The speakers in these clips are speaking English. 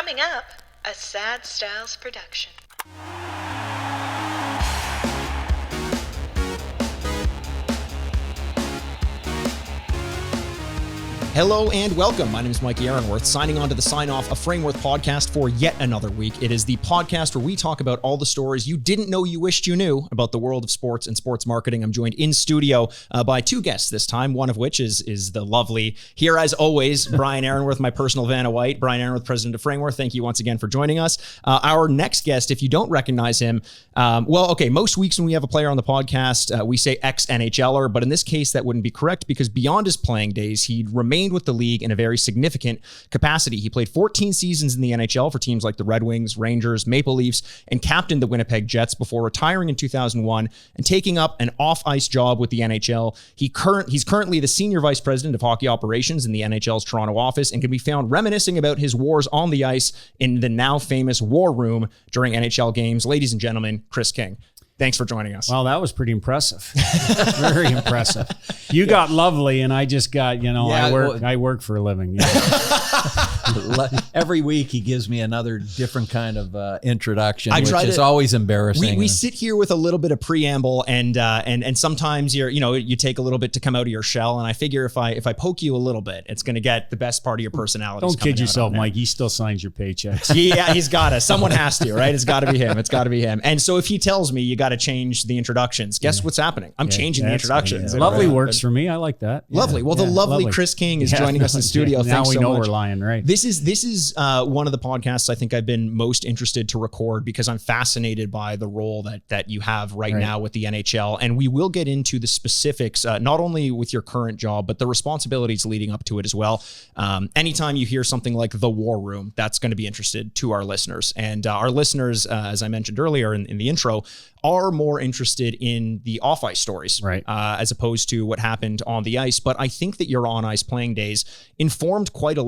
Coming up, a Sad Styles production. Hello and welcome. My name is Mikey Aaronworth, signing on to the sign-off of Frameworth podcast for yet another week. It is the podcast where we talk about all the stories you didn't know you wished you knew about the world of sports and sports marketing. I'm joined in studio by two guests this time, one of which is the lovely, here as always, Brian Aaronworth, my personal Vanna White. Brian Aaronworth, president of Frameworth. Thank you once again for joining us. Our next guest, if you don't recognize him, most weeks when we have a player on the podcast, we say ex-NHLer, but in this case, that wouldn't be correct because beyond his playing days, he remained with the league in a very significant capacity. He played 14 seasons in the NHL for teams like the Red Wings, Rangers, Maple Leafs, and captained the Winnipeg Jets before retiring in 2001 and taking up an off-ice job with the NHL. He's currently the senior vice president of hockey operations in the NHL's Toronto office and can be found reminiscing about his wars on the ice in the now famous War Room during NHL games. Ladies and gentlemen, Kris King. Thanks for joining us. Well, that was pretty impressive. Very impressive. You got lovely, and I just got, I work for a living. Every week he gives me another different kind of introduction, which is always embarrassing. We sit here with a little bit of preamble, and sometimes you take a little bit to come out of your shell. And I figure if I poke you a little bit, it's going to get the best part of your personality. Don't kid yourself, Mike. He still signs your paychecks. Yeah, he's got to. Someone has to, right? It's got to be him. It's got to be him. And so if he tells me you got to change the introductions, guess what's happening? I'm changing the introductions. Yeah. Lovely works for me. I like that. Lovely. Well, the lovely Kris King is joining us in studio. Now Thanks we so know much. We're lying, right? This is one of the podcasts I think I've been most interested to record because I'm fascinated by the role that you have right now with the NHL. And we will get into the specifics, not only with your current job, but the responsibilities leading up to it as well. Anytime you hear something like the War Room, that's going to be interested to our listeners. And our listeners, as I mentioned earlier in the intro, are more interested in the off-ice stories, right? As opposed to what happened on the ice. But I think that your on-ice playing days informed quite a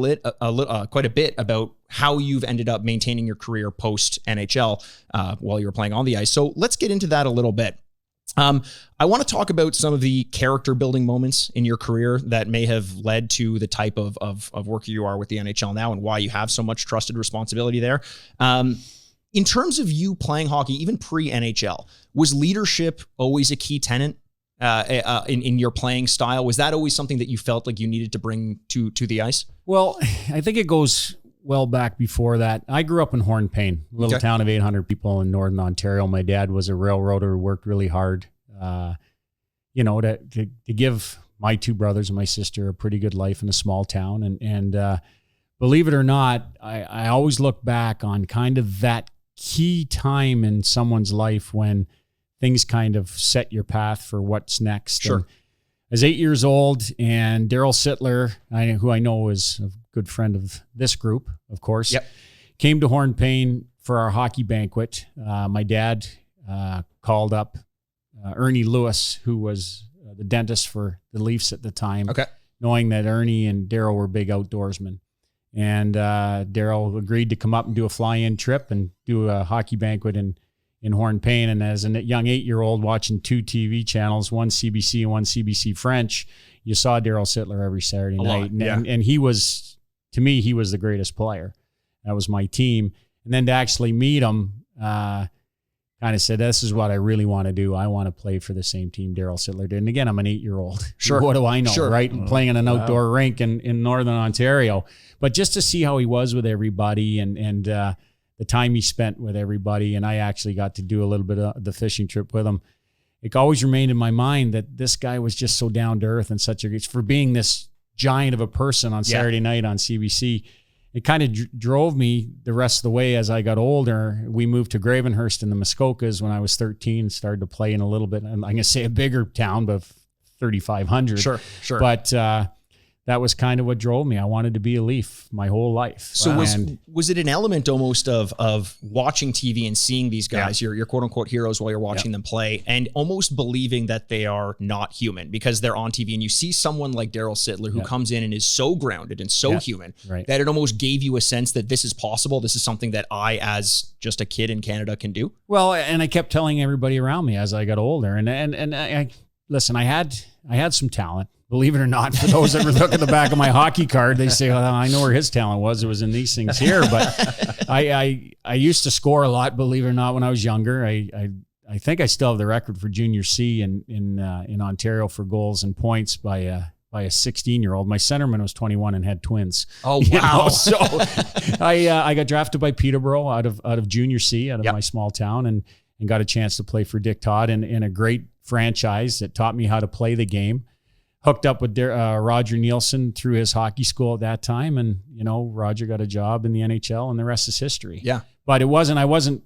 bit about how you've ended up maintaining your career post-NHL while you were playing on the ice. So let's get into that a little bit. I want to talk about some of the character building moments in your career that may have led to the type of worker you are with the NHL now and why you have so much trusted responsibility there. In terms of you playing hockey, even pre-NHL, was leadership always a key tenet in your playing style? Was that always something that you felt like you needed to bring to the ice? Well, I think it goes well back before that. I grew up in Hornpain, a little town of 800 people in Northern Ontario. My dad was a railroader who worked really hard, to give my two brothers and my sister a pretty good life in a small town. And believe it or not, I always look back on kind of that key time in someone's life when things kind of set your path for what's next. Sure. And I was 8 years old, and Daryl Sittler, who I know is a good friend of this group, of course, came to Hornpain for our hockey banquet. My dad called up Ernie Lewis, who was the dentist for the Leafs at the time, knowing that Ernie and Daryl were big outdoorsmen. And Daryl agreed to come up and do a fly-in trip and do a hockey banquet in Hornpain. And as a young 8-year-old watching two TV channels, one CBC and one CBC French, you saw Daryl Sittler every Saturday night. And he was, to me, he was the greatest player. That was my team. And then to actually meet him, kind of said, this is what I really want to do. I want to play for the same team Daryl Sittler did. And again, I'm an 8-year-old. Sure. What do I know, right? Oh, playing in an outdoor rink in Northern Ontario. But just to see how he was with everybody and the time he spent with everybody, and I actually got to do a little bit of the fishing trip with him, it always remained in my mind that this guy was just so down to earth and for being this giant of a person on Saturday night on CBC. It kind of drove me the rest of the way as I got older. We moved to Gravenhurst in the Muskokas when I was 13, started to play in a little bit, I'm going to say a bigger town, but 3,500. Sure. But that was kind of what drove me. I wanted to be a Leaf my whole life. So was it an element almost of watching TV and seeing these guys, your quote unquote heroes while you're watching them play, and almost believing that they are not human because they're on TV, and you see someone like Daryl Sittler who comes in and is so grounded and so human that it almost gave you a sense that this is possible. This is something that I, as just a kid in Canada, can do. Well, and I kept telling everybody around me as I got older, and I listen, I had some talent. believe it or not, for those that look at the back of my hockey card, they say, well, I know where his talent was. It was in these things here. But I used to score a lot, believe it or not, when I was younger. I think I still have the record for junior C in Ontario for goals and points by a 16-year-old. My centerman was 21 and had twins. Oh, wow. So I got drafted by Peterborough out of junior C, out of my small town, and got a chance to play for Dick Todd in a great franchise that taught me how to play the game. Hooked up with Roger Nielsen through his hockey school at that time. And, Roger got a job in the NHL, and the rest is history. Yeah. But I wasn't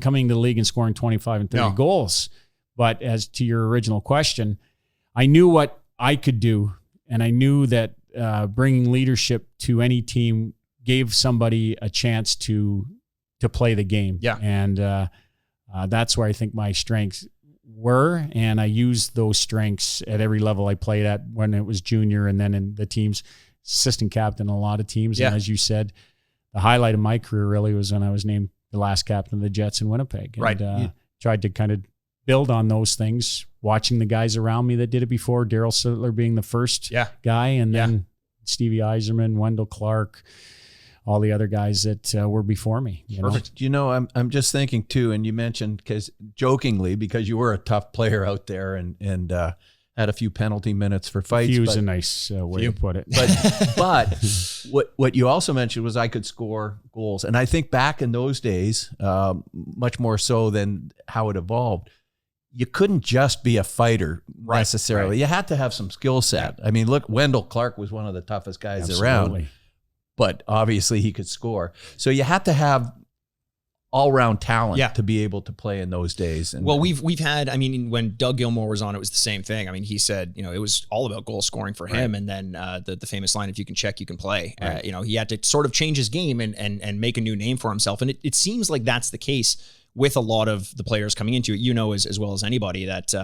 coming to the league and scoring 25 and 30 goals. But as to your original question, I knew what I could do. And I knew that bringing leadership to any team gave somebody a chance to play the game. Yeah. And that's where I think my strengths were. And I used those strengths at every level I played at, when it was junior and then in the teams, assistant captain in a lot of teams. Yeah. And as you said, the highlight of my career really was when I was named the last captain of the Jets in Winnipeg. And tried to kind of build on those things, watching the guys around me that did it before, Daryl Sittler being the first guy, and then Stevie Yzerman, Wendell Clark, all the other guys that were before me. Perfect. I'm just thinking too, and you mentioned, jokingly, because you were a tough player out there and had a few penalty minutes for fights. Few is a nice way to put it. But what you also mentioned was I could score goals. And I think back in those days, much more so than how it evolved, you couldn't just be a fighter necessarily. Right. You had to have some skill set. I mean, look, Wendell Clark was one of the toughest guys around, but obviously he could score. So you had to have all-round talent to be able to play in those days. And, well, we've had, when Doug Gilmour was on, it was the same thing. He said, it was all about goal scoring for him. And then the famous line, if you can check, you can play. Right. He had to sort of change his game and make a new name for himself. And it seems like that's the case with a lot of the players coming into it. As well as anybody, that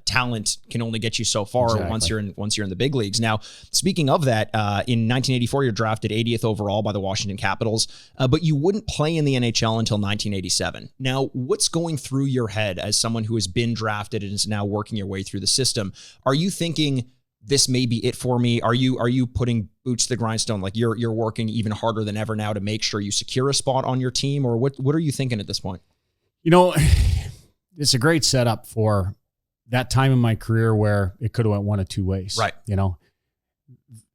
talent can only get you so far once you're in the big leagues. Now, speaking of that, in 1984, you're drafted 80th overall by the Washington Capitals, but you wouldn't play in the NHL until 1987. Now, what's going through your head as someone who has been drafted and is now working your way through the system? Are you thinking, this may be it for me? Are you putting boots to the grindstone? Like you're working even harder than ever now to make sure you secure a spot on your team? Or what are you thinking at this point? It's a great setup for that time in my career where it could have went one of two ways. Right.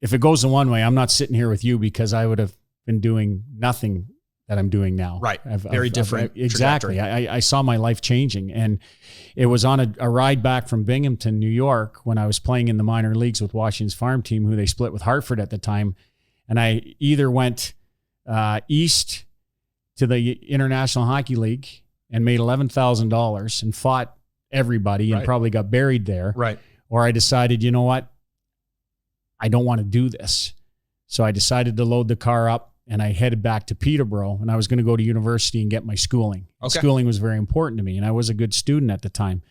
If it goes the one way, I'm not sitting here with you, because I would have been doing nothing that I'm doing now. Right. Very different. Exactly. I saw my life changing, and it was on a ride back from Binghamton, New York, when I was playing in the minor leagues with Washington's farm team, who they split with Hartford at the time. And I either went east to the International Hockey League and made $11,000 and fought everybody and probably got buried there. Right. Or I decided, you know what? I don't want to do this. So I decided to load the car up and I headed back to Peterborough, and I was going to go to university and get my schooling. Okay. Schooling was very important to me, and I was a good student at the time.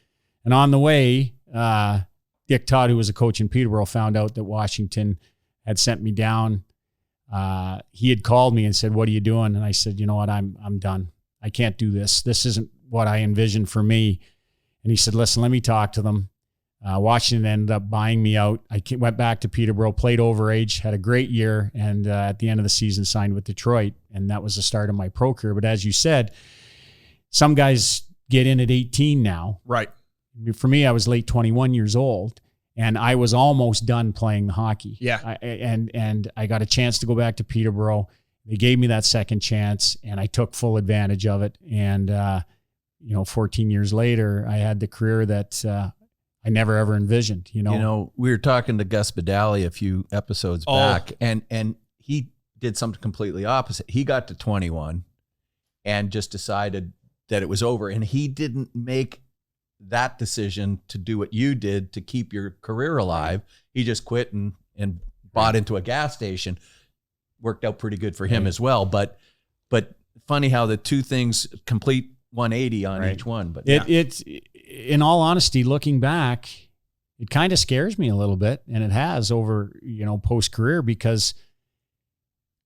And on the way, Dick Todd, who was a coach in Peterborough, found out that Washington had sent me down. He had called me and said, "What are you doing?" And I said, "You know what? I'm done. I can't do this. This isn't what I envisioned for me." And he said, "Listen, let me talk to them." Washington ended up buying me out. I went back to Peterborough, played overage, had a great year, and at the end of the season signed with Detroit. And that was the start of my pro career. But as you said, some guys get in at 18 now. Right. For me, I was late 21 years old, and I was almost done playing the hockey. Yeah. And I got a chance to go back to Peterborough. They gave me that second chance, and I took full advantage of it. And, 14 years later, I had the career that I never ever envisioned. We were talking to Gus Badali a few episodes back, and he did something completely opposite. He got to 21 and just decided that it was over. And he didn't make that decision to do what you did to keep your career alive. He just quit and bought into a gas station. Worked out pretty good for him as well. But funny how the two things complete 180 on each one. But it's, in all honesty, looking back, it kind of scares me a little bit, and it has over, post-career, because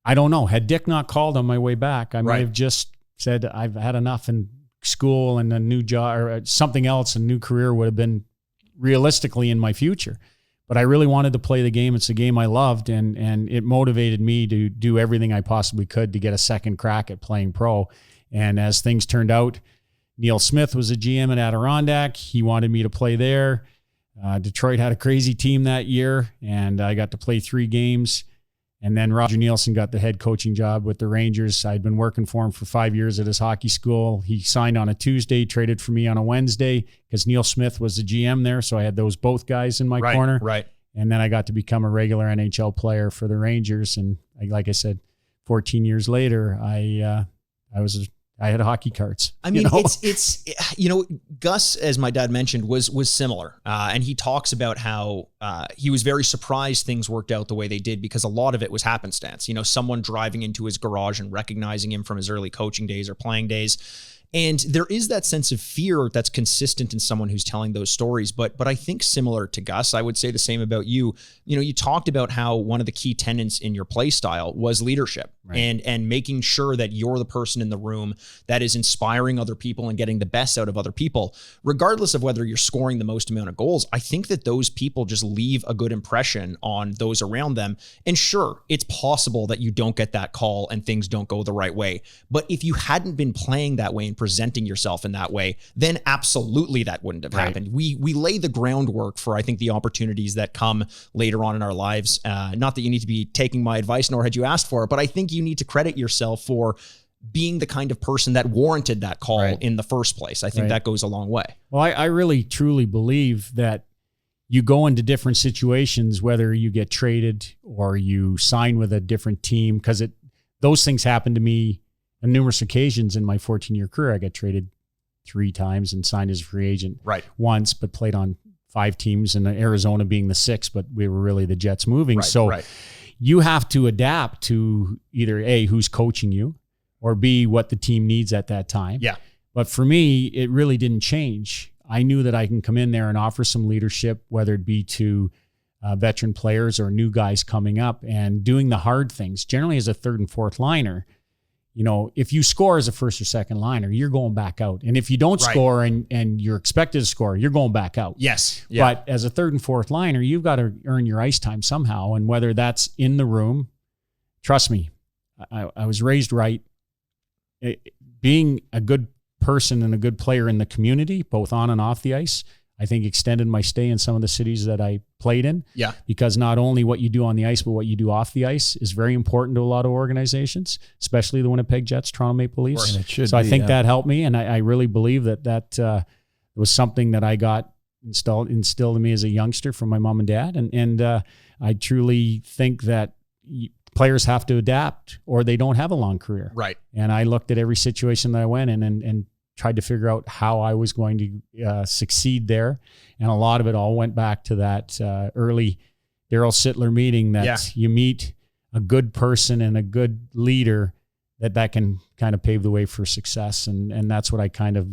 I don't know. Had Dick not called on my way back, I might have just said I've had enough in school and a new job or something else. A new career would have been realistically in my future. but I really wanted to play the game. It's a game I loved, and it motivated me to do everything I possibly could to get a second crack at playing pro. And as things turned out, Neil Smith was a GM at Adirondack. He wanted me to play there. Detroit had a crazy team that year, and I got to play 3 games. And then Roger Nielsen got the head coaching job with the Rangers. I'd been working for him for 5 years at his hockey school. He signed on a Tuesday, traded for me on a Wednesday because Neil Smith was the GM there. So I had both guys in my corner. Right. And then I got to become a regular NHL player for the Rangers. And like I said, 14 years later, I had hockey cards. I mean, it's Gus, as my dad mentioned, was similar. And he talks about how he was very surprised things worked out the way they did because a lot of it was happenstance. Someone driving into his garage and recognizing him from his early coaching days or playing days. And there is that sense of fear that's consistent in someone who's telling those stories. But I think similar to Gus, I would say the same about you. You talked about how one of the key tenets in your play style was leadership, right, and making sure that you're the person in the room that is inspiring other people and getting the best out of other people, regardless of whether you're scoring the most amount of goals. I think that those people just leave a good impression on those around them. And sure, it's possible that you don't get that call and things don't go the right way. But if you hadn't been playing that way and presenting yourself in that way, then absolutely that wouldn't have happened. We lay the groundwork for, I think, the opportunities that come later on in our lives. Not that you need to be taking my advice, nor had you asked for it, but I think you need to credit yourself for being the kind of person that warranted that call in the first place. I think that goes a long way. Well, I really, truly believe that you go into different situations, whether you get traded or you sign with a different team, because those things happen to me on numerous occasions in my 14-year career. I got traded 3 times and signed as a free agent once, but played on 5 teams, and Arizona being the 6th, but we were really the Jets moving. You have to adapt to either A, who's coaching you, or B, what the team needs at that time. Yeah. But for me, it really didn't change. I knew that I can come in there and offer some leadership, whether it be to veteran players or new guys coming up, and doing the hard things. Generally, as a 3rd and 4th liner, if you score as a 1st or 2nd liner, you're going back out. And if you don't score and you're expected to score, you're going back out. Yes. Yeah. But as a 3rd and 4th liner, you've got to earn your ice time somehow. And whether that's in the room, trust me, I was raised right. Being a good person and a good player in the community, both on and off the ice, I think extended my stay in some of the cities that I played in. Yeah. Because not only what you do on the ice, but what you do off the ice is very important to a lot of organizations, especially the Winnipeg Jets, Toronto Maple Leafs. So I think that helped me. And I really believe that was something that I got instilled in me as a youngster from my mom and dad. And I truly think that players have to adapt or they don't have a long career. Right. And I looked at every situation that I went in and tried to figure out how I was going to succeed there. And a lot of it all went back to that early Daryl Sittler meeting that you meet a good person and a good leader that can kind of pave the way for success. And that's what I kind of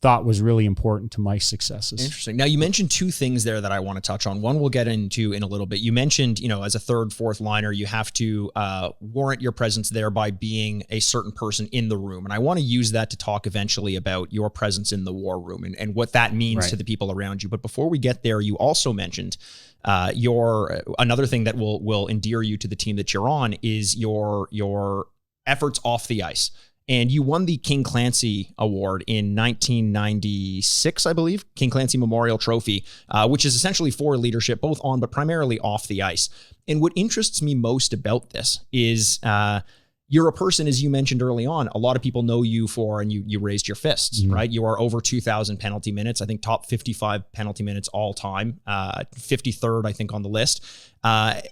thought was really important to my successes. Interesting. Now, you mentioned 2 things there that I want to touch on. One we'll get into in a little bit. You mentioned, as a 3rd, 4th liner, you have to warrant your presence there by being a certain person in the room. And I want to use that to talk eventually about your presence in the war room and what that means to the people around you. But before we get there, you also mentioned another thing that will endear you to the team that you're on is your efforts off the ice. And you won the King Clancy Award in 1996, I believe, King Clancy Memorial Trophy, which is essentially for leadership, both on but primarily off the ice. And what interests me most about this is you're a person, as you mentioned early on, a lot of people know you for, and you raised your fists, right? You are over 2,000 penalty minutes. I think top 55 penalty minutes all time, 53rd, I think, on the list. How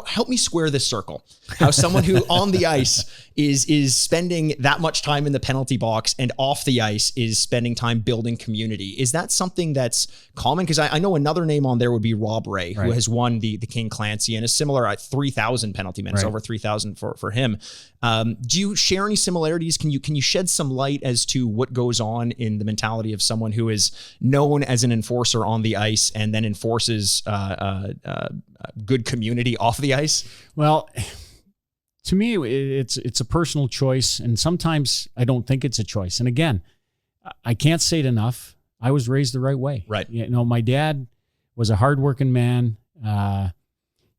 help me square this circle? How someone who on the ice is spending that much time in the penalty box and off the ice is spending time building community. Is that something that's common? Because I know another name on there would be Rob Ray, who has won the King Clancy and is similar at 3,000 penalty minutes, over 3,000 for him. Do you share any similarities? Can you shed some light as to what goes on in the mentality of someone who is known as an enforcer on the ice and then enforces good community off the ice? Well, to me, it's a personal choice, and sometimes I don't think it's a choice. And again, I can't say it enough. I was raised the right way. Right. My dad was a hardworking man.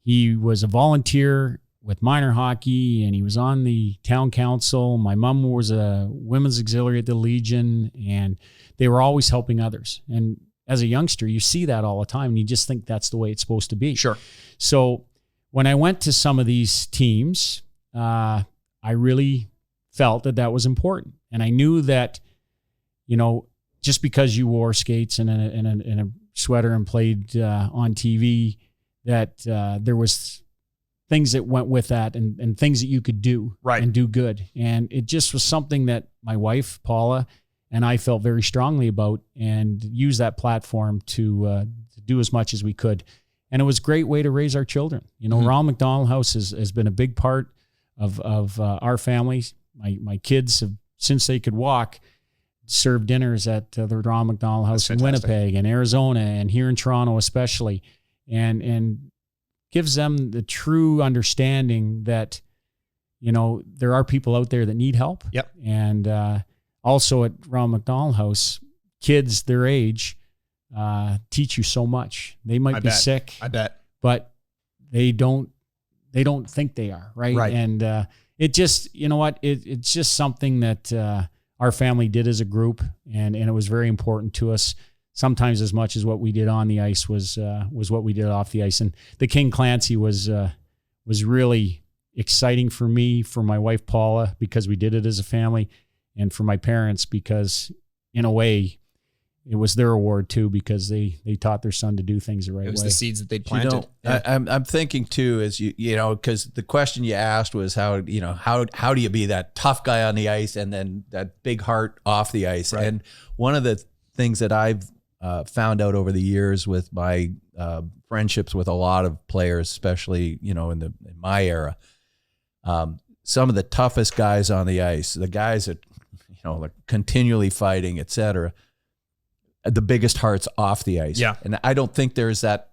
He was a volunteer with minor hockey, and he was on the town council. My mom was a women's auxiliary at the Legion, and they were always helping others. And as a youngster, you see that all the time, and you just think that's the way it's supposed to be. Sure. So when I went to some of these teams, I really felt that was important. And I knew that, just because you wore skates and a sweater and played on TV, that there was things that went with that and things that you could do and do good. And it just was something that my wife, Paula, and I felt very strongly about, and use that platform to do as much as we could. And it was a great way to raise our children. Ronald McDonald House has been a big part of our family. My kids have, since they could walk, served dinners at the Ronald McDonald House in Winnipeg and Arizona and here in Toronto especially, and gives them the true understanding that, there are people out there that need help. Yep. And also at Ronald McDonald House, kids their age teach you so much. They might be sick. I bet. But they don't think they are, right? Right. And it just, it's just something that our family did as a group, and it was very important to us. Sometimes as much as what we did on the ice was what we did off the ice. And the King Clancy was really exciting for me, for my wife Paula, because we did it as a family, and for my parents because, in a way, it was their award too, because they taught their son to do things the right way. It was the seeds that they'd planted. I'm thinking too, as because the question you asked was how do you be that tough guy on the ice and then that big heart off the ice? Right. And one of the things that I've found out over the years with my friendships with a lot of players, especially in my era, some of the toughest guys on the ice, the guys that are continually fighting, etc., the biggest hearts off the ice. Yeah. And I don't think there's that,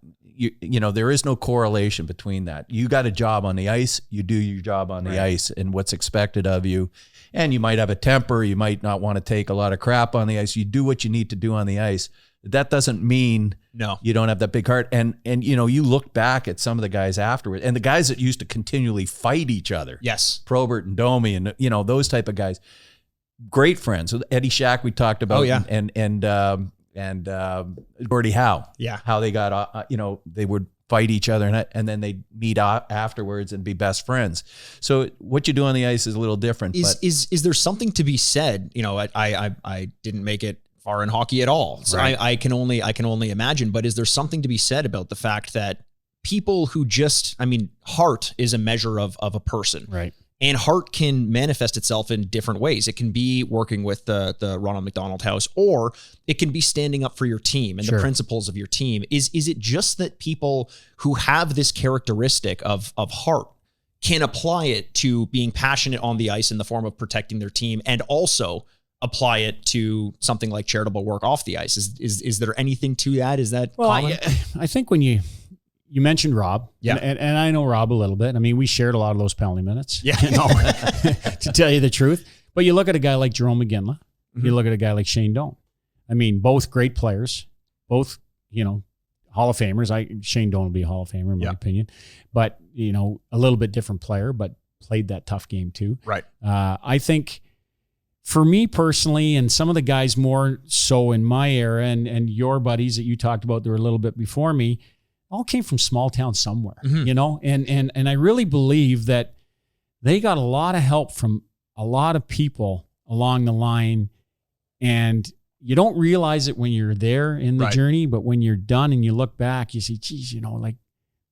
there is no correlation between that. You got a job on the ice, you do your job on the ice and what's expected of you. And you might have a temper, you might not want to take a lot of crap on the ice. You do what you need to do on the ice. That doesn't mean you don't have that big heart. And you look back at some of the guys afterwards, and the guys that used to continually fight each other. Yes. Probert and Domi and, those type of guys. Great friends. Eddie Shack we talked about. Oh, yeah. And Gordie Howe. Yeah. How they got, they would fight each other and then they'd meet afterwards and be best friends. So what you do on the ice is a little different. Is there something to be said? I didn't make it far in hockey at all. So I can only imagine, but is there something to be said about the fact that people who heart is a measure of a person. Right. And heart can manifest itself in different ways. It can be working with the Ronald McDonald House, or it can be standing up for your team and the principles of your team. Is it just that people who have this characteristic of heart can apply it to being passionate on the ice in the form of protecting their team, and also apply it to something like charitable work off the ice? Is there anything to that? Is that common? I think when you mentioned Rob, yeah, and I know Rob a little bit. I mean, we shared a lot of those penalty minutes, yeah, to tell you the truth. But you look at a guy like Jerome McGinley, you look at a guy like Shane Doan. I mean, both great players, both, Hall of Famers. Shane Doan will be a Hall of Famer in my opinion, but a little bit different player, but played that tough game too. Right. I think for me personally, and some of the guys more so in my era, and your buddies that you talked about, that were a little bit before me, all came from small town somewhere, and I really believe that they got a lot of help from a lot of people along the line, and you don't realize it when you're there in the journey, but when you're done and you look back, you see, geez,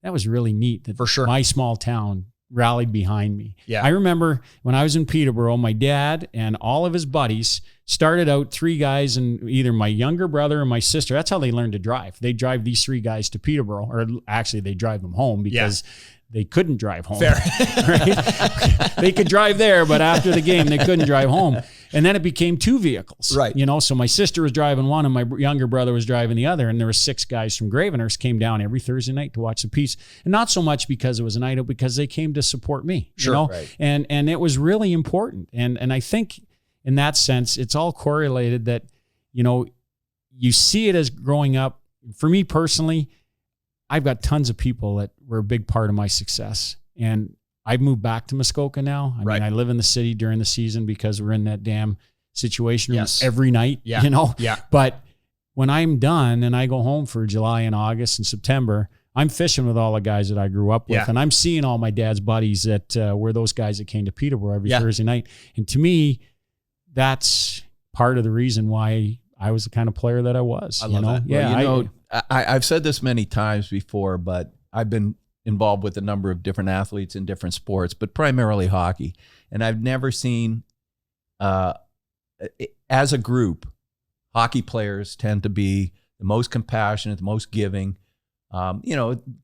that was really neat that for sure my small town rallied behind me. Yeah. I remember when I was in Peterborough, my dad and all of his buddies started out, 3 guys and either my younger brother or my sister. That's how they learned to drive. They drive these 3 guys to Peterborough, or actually they drive them home because they couldn't drive home. Fair. Right? They could drive there, but after the game, they couldn't drive home. And then it became 2 vehicles. Right. So my sister was driving one and my younger brother was driving the other. And there were 6 guys from Gravenhurst came down every Thursday night to watch the piece. And not so much because it was a night out, because they came to support me. Sure. Right. And it was really important. And I think in that sense, it's all correlated that, you see it as growing up. For me personally, I've got tons of people that were a big part of my success. And I've moved back to Muskoka now. I mean, I live in the city during the season because we're in that damn situation room every night, you know? Yeah. But when I'm done and I go home for July and August and September, I'm fishing with all the guys that I grew up with. Yeah. And I'm seeing all my dad's buddies that were those guys that came to Peterborough every Thursday night. And to me, that's part of the reason why I was the kind of player that I was. I love that. Yeah. Well, I've said this many times before, but I've been involved with a number of different athletes in different sports, but primarily hockey. And I've never seen, as a group, hockey players tend to be the most compassionate, the most giving.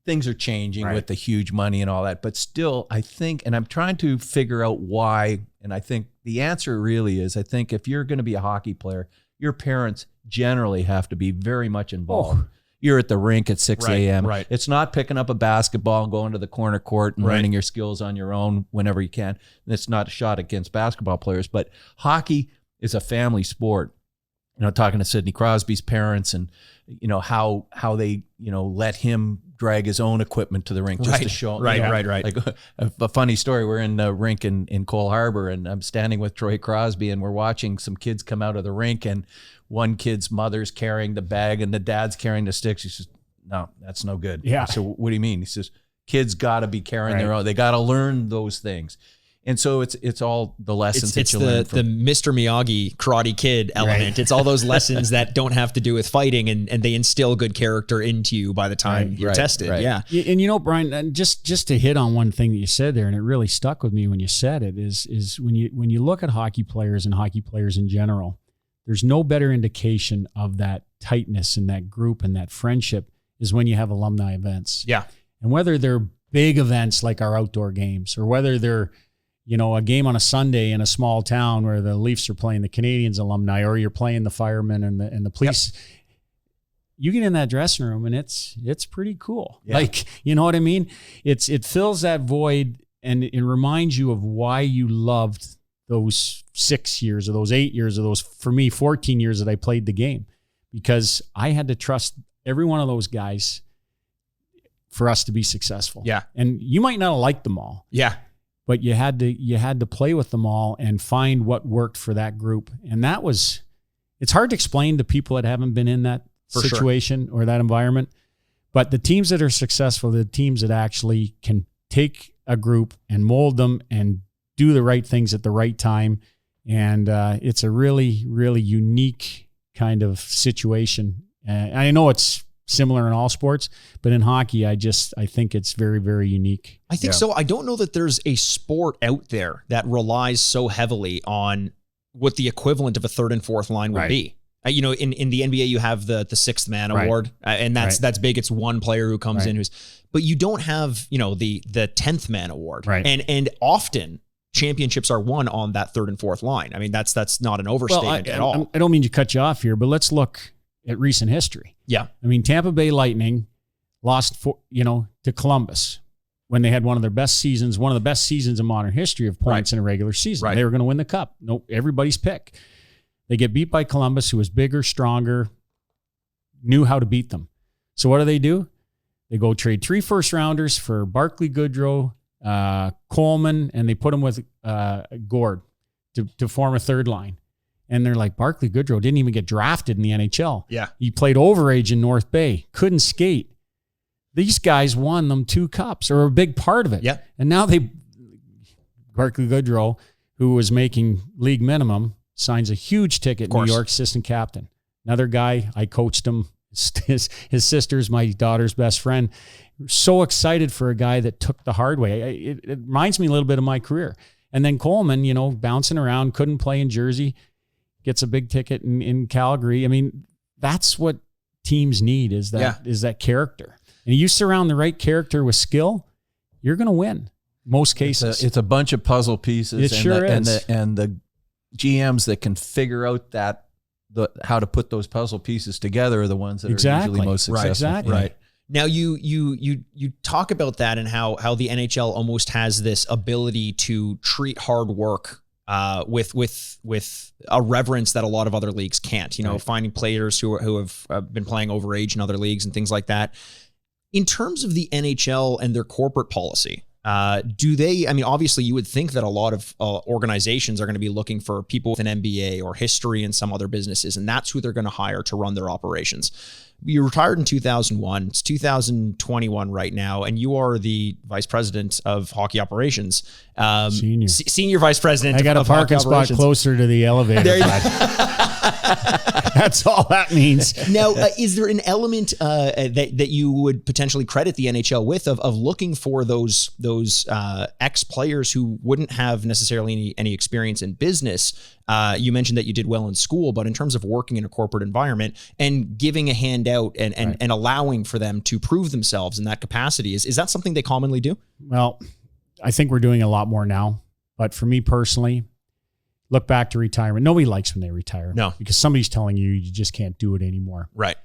Things are changing with the huge money and all that, but still, I think, and I'm trying to figure out why, and I think the answer really is, I think if you're going to be a hockey player, your parents generally have to be very much involved. You're at the rink at 6 a.m. Right. It's not picking up a basketball and going to the corner court and learning your skills on your own whenever you can. And it's not a shot against basketball players, but hockey is a family sport. Talking to Sidney Crosby's parents and, how they, let him drag his own equipment to the rink just to show. Right. Like a funny story. We're in the rink in Cole Harbor and I'm standing with Troy Crosby and we're watching some kids come out of the rink and one kid's mother's carrying the bag and the dad's carrying the sticks. He says, "No, that's no good." Yeah. So what do you mean? He says, "Kids got to be carrying their own. They got to learn those things." And so it's all the lessons that you learn from. The Mr. Miyagi Karate Kid element. It's all those lessons that don't have to do with fighting and they instill good character into you by the time you're tested. Right. Yeah. And Brian, just to hit on one thing that you said there, and it really stuck with me when you said it, is when you look at hockey players and hockey players in general, there's no better indication of that tightness and that group and that friendship is when you have alumni events. Yeah. And whether they're big events like our outdoor games or whether they're a game on a Sunday in a small town where the Leafs are playing the Canadiens alumni, or you're playing the firemen and the police. Yep. You get in that dressing room and it's pretty cool. Yeah. Like, you know what I mean? It fills that void and it reminds you of why you loved those 6 years or those 8 years or those, for me, 14 years that I played the game, because I had to trust every one of those guys for us to be successful. Yeah. And you might not have liked them all. Yeah. But you had to play with them all and find what worked for that group. And it's hard to explain to people that haven't been in that situation or that environment. But the teams that are successful, the teams that actually can take a group and mold them and do the right things at the right time. And it's a really, really unique kind of situation. I know it's similar in all sports, but in hockey, I think it's very, very unique. I think so. I don't know that there's a sport out there that relies so heavily on what the equivalent of a third and fourth line would be. In the NBA, you have the sixth man award, and that's big. It's one player who comes in but you don't have, the 10th man award. Right. And often championships are won on that third and fourth line. I mean, that's not an overstatement at all. I don't mean to cut you off here, but let's look at recent history. Yeah. I mean, Tampa Bay Lightning lost to Columbus when they had one of the best seasons in modern history of points in a regular season. Right. They were going to win the cup. Everybody's pick. They get beat by Columbus, who was bigger, stronger, knew how to beat them. So what do? They go trade 3 first-rounders for Barclay Goodrow, Coleman, and they put them with Gord to form a third line. And they're like, Barclay Goodrow didn't even get drafted in the NHL. Yeah. He played overage in North Bay, couldn't skate. These guys won them 2 cups, or a big part of it. Yeah. And now Barclay Goodrow, who was making league minimum, signs a huge ticket, New York assistant captain. Another guy, I coached him. His sister's my daughter's best friend. So excited for a guy that took the hard way. It reminds me a little bit of my career. And then Coleman, bouncing around, couldn't play in Jersey, gets a big ticket in Calgary. I mean, that's what teams need is that character. And you surround the right character with skill, you're going to win most cases. It's a bunch of puzzle pieces. It sure is. And the GMs that can figure out how to put those puzzle pieces together are the ones that are usually most successful. Exactly. Right. Now you talk about that and how the NHL almost has this ability to treat hard work with a reverence that a lot of other leagues can't. Finding players who have been playing overage in other leagues and things like that. In terms of the NHL and their corporate policy, do they, I mean, obviously you would think that a lot of organizations are going to be looking for people with an MBA or history in some other businesses, and that's who they're going to hire to run their operations. You retired in 2001. It's 2021 right now, and you are the vice president of hockey operations. Senior vice president. I got a parking spot closer to the elevator. That's all that means. Now, is there an element that you would potentially credit the NHL with of looking for those ex-players who wouldn't have necessarily any experience in business? You mentioned that you did well in school, but in terms of working in a corporate environment and giving a hand out and allowing for them to prove themselves in that capacity, is that something they commonly do? Well, I think we're doing a lot more now. But for me personally, look back to retirement. Nobody likes when they retire. No. Because somebody's telling you just can't do it anymore. Right.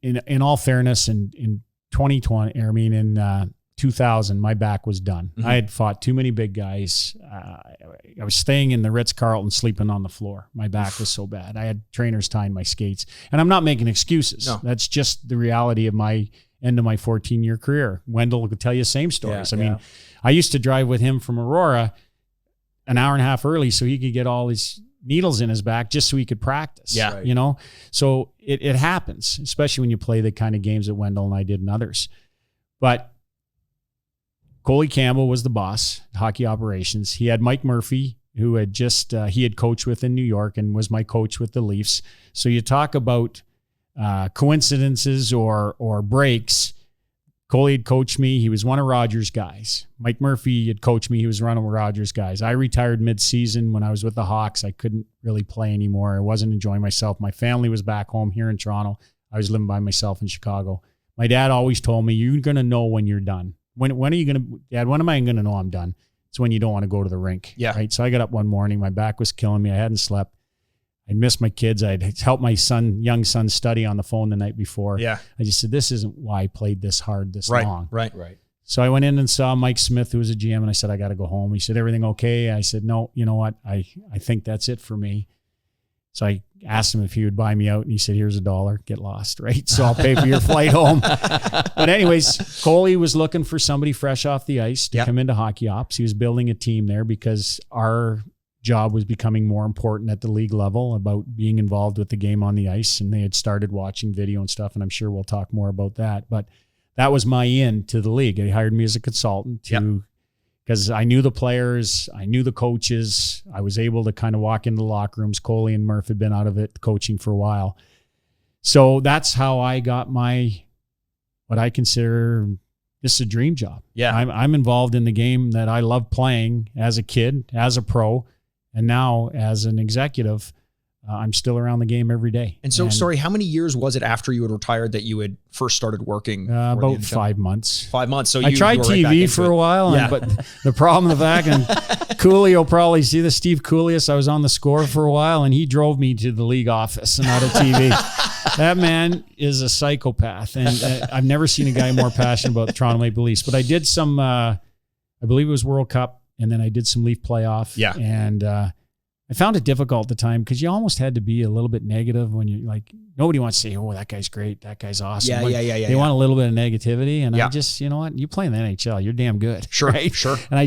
In all fairness, in 2020, in 2000, my back was done. Mm-hmm. I had fought too many big guys. I was staying in the Ritz-Carlton, sleeping on the floor. My back was so bad. I had trainers tying my skates. And I'm not making excuses. No. That's just the reality of my end of my 14-year career. Wendell could tell you the same stories. I mean, I used to drive with him from Aurora an hour and a half early so he could get all his needles in his back just so he could practice. Yeah. You know? So it happens, especially when you play the kind of games that Wendell and I did and others. But Coley Campbell was the boss, hockey operations. He had Mike Murphy, who had just, he had coached with in New York and was my coach with the Leafs. So you talk about coincidences or breaks. Coley had coached me. He was one of Rogers' guys. Mike Murphy had coached me. He was one of Rogers' guys. I retired mid-season when I was with the Hawks. I couldn't really play anymore. I wasn't enjoying myself. My family was back home here in Toronto. I was living by myself in Chicago. My dad always told me, you're going to know when you're done. When are you going to, Dad, when am I going to know I'm done? It's when you don't want to go to the rink. Yeah. Right. So I got up one morning. My back was killing me. I hadn't slept. I missed my kids. I'd helped my young son study on the phone the night before. Yeah. I just said, this isn't why I played this hard this long. Right. So I went in and saw Mike Smith, who was a GM, and I said, I got to go home. He said, everything okay? I said, no, you know what? I think that's it for me. So I asked him if he would buy me out, and he said, here's $1, get lost, right? So I'll pay for your flight home. But anyways, Coley was looking for somebody fresh off the ice to come into hockey ops. He was building a team there because our job was becoming more important at the league level about being involved with the game on the ice, and they had started watching video and stuff, and I'm sure we'll talk more about that. But that was my in to the league. They hired me as a consultant because I knew the players, I knew the coaches. I was able to kind of walk into the locker rooms. Coley and Murph had been out of it coaching for a while. So that's how I got my, what I consider, this is a dream job. Yeah. I'm involved in the game that I love playing as a kid, as a pro, and now as an executive. I'm still around the game every day. And so, sorry, how many years was it after you had retired that you had first started working? About 5 months. 5 months. So I tried TV for a while, but the problem with that, and Cooley will probably see this, Steve Coolius, I was on the score for a while, and he drove me to the league office and out of TV. That man is a psychopath, and I've never seen a guy more passionate about the Toronto Maple Leafs. But I did some, I believe it was World Cup, and then I did some Leaf playoff. Yeah. And I found it difficult at the time because you almost had to be a little bit negative when you like, nobody wants to say, oh, that guy's great. That guy's awesome. They want a little bit of negativity. And I just, you know what, you play in the NHL, you're damn good. Sure. Right? Sure. And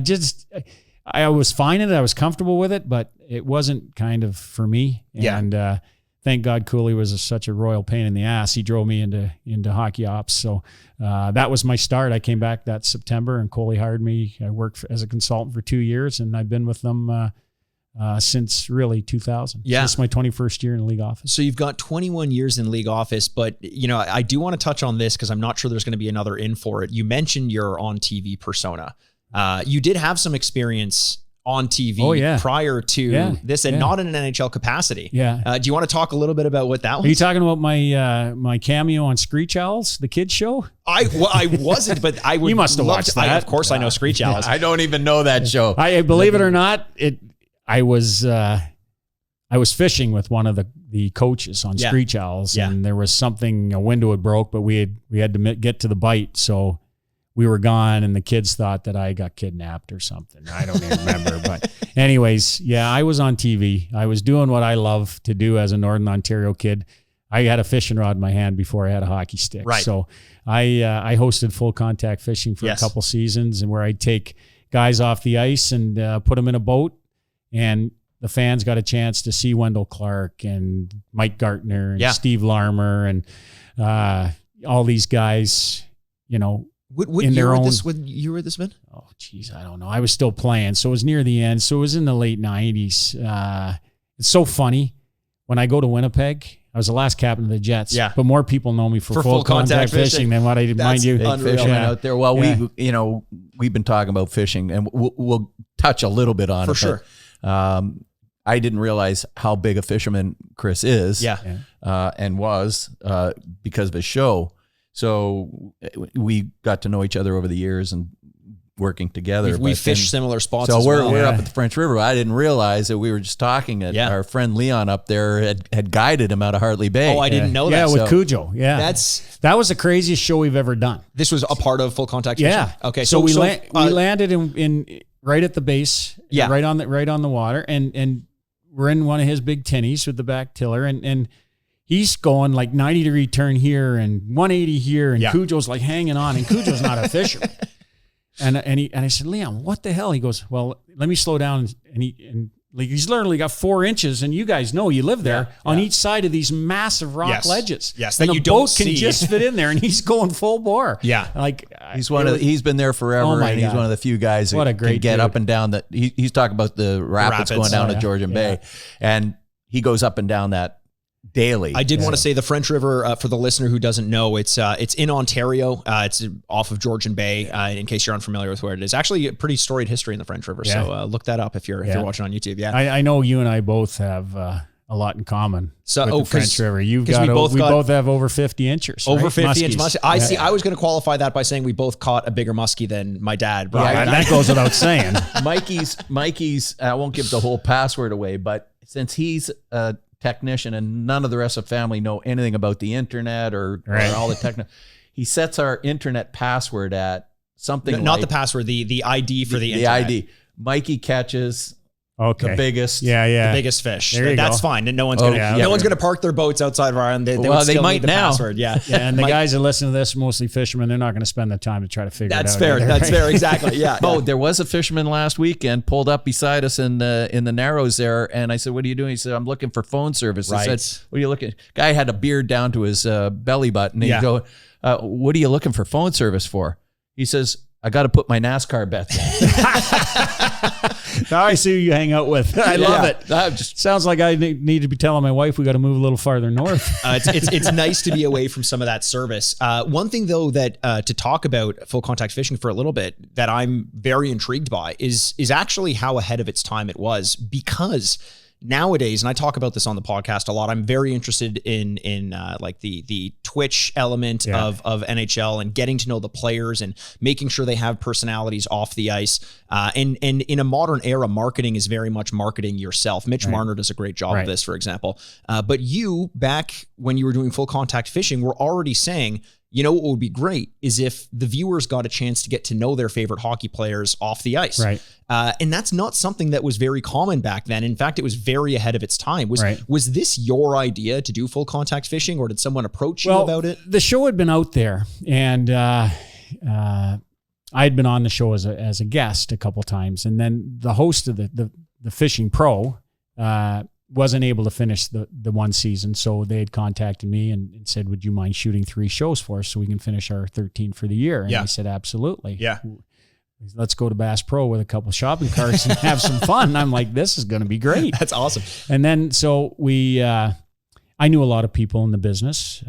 I was fine in it. I was comfortable with it, but it wasn't kind of for me. And thank God Cooley was such a royal pain in the ass. He drove me into hockey ops. So that was my start. I came back that September and Coley hired me. I worked as a consultant for 2 years and I've been with them since really 2000. Yeah. So this is my 21st year in the league office. So you've got 21 years in league office, but you know, I do want to touch on this because I'm not sure there's going to be another in for it. You mentioned your on TV persona. You did have some experience on TV prior to this and not in an NHL capacity. Yeah. Do you want to talk a little bit about what that was? Are you talking about my my cameo on Screech Owls, the kids show? I wasn't, but I would. You must have watched that. Of course I know Screech Owls. I don't even know that show. I believe it or not, I was fishing with one of the coaches on Screech Owls, and there was something, a window had broke, but we had to get to the bite, so we were gone, and the kids thought that I got kidnapped or something. I don't even remember, but anyways, I was on TV. I was doing what I love to do as a Northern Ontario kid. I had a fishing rod in my hand before I had a hockey stick. Right. So I hosted full contact fishing for a couple seasons, and where I'd take guys off the ice and put them in a boat, and the fans got a chance to see Wendell Clark and Mike Gartner and Steve Larmer and all these guys, What in year their would own. you were this been? Oh, geez, I don't know. I was still playing, so it was near the end. So it was in the late 90s. It's so funny. When I go to Winnipeg, I was the last captain of the Jets. Yeah. But more people know me for full contact fishing than what I did. Mind you. Big fishermen out there. Well, we've been talking about fishing, and we'll touch a little bit on For it. sure. But, I didn't realize how big a fisherman Kris is. And was because of his show. So we got to know each other over the years and working together. We fished similar spots. So as we're well. up at the French River. I didn't realize that we were just talking. Our friend Leon up there had guided him out of Hartley Bay. Oh, I didn't know that. Yeah, with Cujo. Yeah, that was the craziest show we've ever done. This was a part of full contact fishing. Yeah. Okay. So we landed in right at the base. Yeah. Right on the water, and we're in one of his big tinnies with the back tiller, and he's going like 90-degree turn here and 180 here, and Cujo's like hanging on, and Cujo's not a fisherman. And I said, Leon, what the hell? He goes, well, let me slow down, and he's literally got 4 inches, and you guys know you live there on each side of these massive rock ledges. Yes, and that the you don't boat can see. just fit in there, and he's going full bore. Yeah, he's been there forever, and he's one of the few guys that can get up and down that. He's talking about the rapids going down to Georgian Bay, and he goes up and down that daily. I did want to say the French River, for the listener who doesn't know, it's in Ontario. It's off of Georgian Bay, in case you're unfamiliar with where it is. Actually, a pretty storied history in the French River. Yeah. So look that up if you're watching on YouTube. Yeah, I know you and I both have a lot in common. So with the French River, we both have over 50 inches. Over right? 50 inch muskie. I was going to qualify that by saying we both caught a bigger muskie than my dad. Yeah, that goes without saying. Mikey's. I won't give the whole password away, but since he's a technician and none of the rest of the family know anything about the internet or all the technical, he sets our internet password at something not the password, the ID for the internet. ID. Mikey catches the biggest, the biggest fish. That's fine. And no one's gonna park their boats outside of our island. They might need the password. Yeah. And the guys that listen to this, mostly fishermen, they're not going to spend the time to try to figure it out. That's fair. That's fair. Exactly. Yeah. Oh, there was a fisherman last weekend pulled up beside us in the Narrows there, and I said, "What are you doing?" He said, "I'm looking for phone service." I said, "What are you looking?" Guy had a beard down to his belly button. And he'd go, "What are you looking for phone service for?" He says, "I got to put my NASCAR bets in." Now I see who you hang out with. I love it. Sounds like I need to be telling my wife we got to move a little farther north. It's nice to be away from some of that service. One thing though that to talk about full contact fishing for a little bit that I'm very intrigued by is actually how ahead of its time it was, because nowadays, and I talk about this on the podcast a lot, I'm very interested in like the Twitch element of NHL and getting to know the players and making sure they have personalities off the ice. And in a modern era, marketing is very much marketing yourself. Mitch Marner does a great job of this, for example. But you, back when you were doing full contact fishing, were already saying, you know what would be great is if the viewers got a chance to get to know their favorite hockey players off the ice. Right. And that's not something that was very common back then. In fact, it was very ahead of its time. Was this your idea to do full contact fishing, or did someone approach you about it? The show had been out there, and I had been on the show as a guest a couple times, and then the host of the Fishing Pro wasn't able to finish the one season, so they had contacted me and said, would you mind shooting 3 shows for us so we can finish our 13 for the year? And I said, absolutely. Yeah. Let's go to Bass Pro with a couple shopping carts and have some fun. And I'm like, this is going to be great. That's awesome. And then, so I knew a lot of people in the business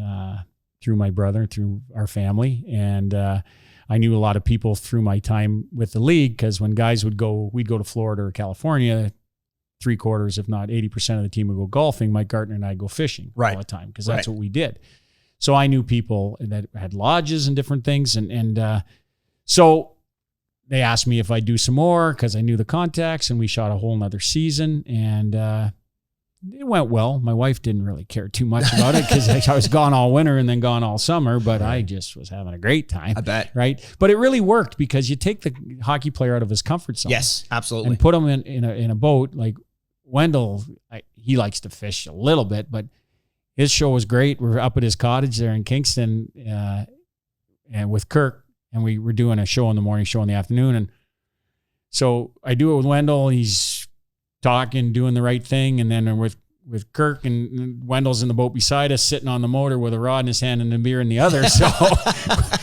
through my brother, through our family. And I knew a lot of people through my time with the league, because when guys we'd go to Florida or California, 3/4, if not 80% of the team would go golfing. Mike Gartner and I go fishing all the time, because that's what we did. So I knew people that had lodges and different things. And so they asked me if I'd do some more, because I knew the contacts, and we shot a whole nother season. And it went well. My wife didn't really care too much about it, because I was gone all winter and then gone all summer, but I just was having a great time. I bet. Right. But it really worked, because you take the hockey player out of his comfort zone. Yes, absolutely. And put him in a boat. Like Wendell, he likes to fish a little bit, but his show was great. We're up at his cottage there in Kingston, and with Kirk, and we were doing a show in the morning, show in the afternoon, and so I do it with Wendell. He's talking, doing the right thing, and then with Kirk, and Wendell's in the boat beside us, sitting on the motor with a rod in his hand and a beer in the other. So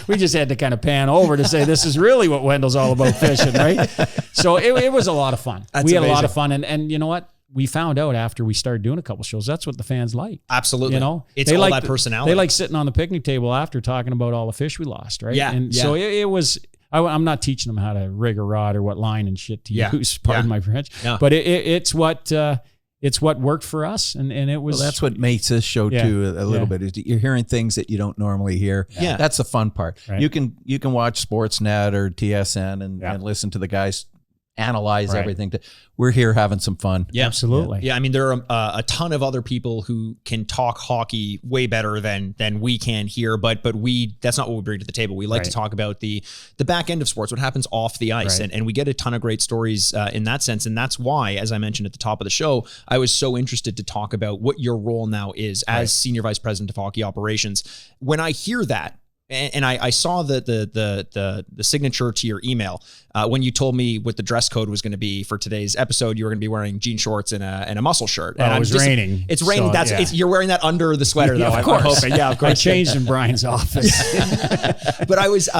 we just had to kind of pan over to say, this is really what Wendell's all about fishing, right? So it was a lot of fun. That's we had amazing. a lot of fun. And you know what? We found out after we started doing a couple shows, that's what the fans like. Absolutely. You know, it's all that personality. They like sitting on the picnic table after talking about all the fish we lost, right? Yeah. And so it was, I'm not teaching them how to rig a rod or what line and shit to use, pardon my French. Yeah. But it's what worked for us, and it was. Well, that's what makes this show too a little bit. Is you're hearing things that you don't normally hear. Yeah. That's the fun part. Right. You can watch Sportsnet or TSN and listen to the guys analyze everything. We're here having some fun. Yeah, absolutely. Yeah, I mean, there are a ton of other people who can talk hockey way better than we can here, but that's not what we bring to the table. We like to talk about the back end of sports, what happens off the ice, and we get a ton of great stories in that sense, and that's why, as I mentioned at the top of the show, I was so interested to talk about what your role now is as Senior Vice President of Hockey Operations. When I hear that, and I saw the signature to your email when you told me what the dress code was going to be for today's episode. You were going to be wearing jean shorts and a muscle shirt. And it was raining. It's raining. So, you're wearing that under the sweater, though. Of course. I'm hoping. Yeah, of course. I changed in Brian's office. But I was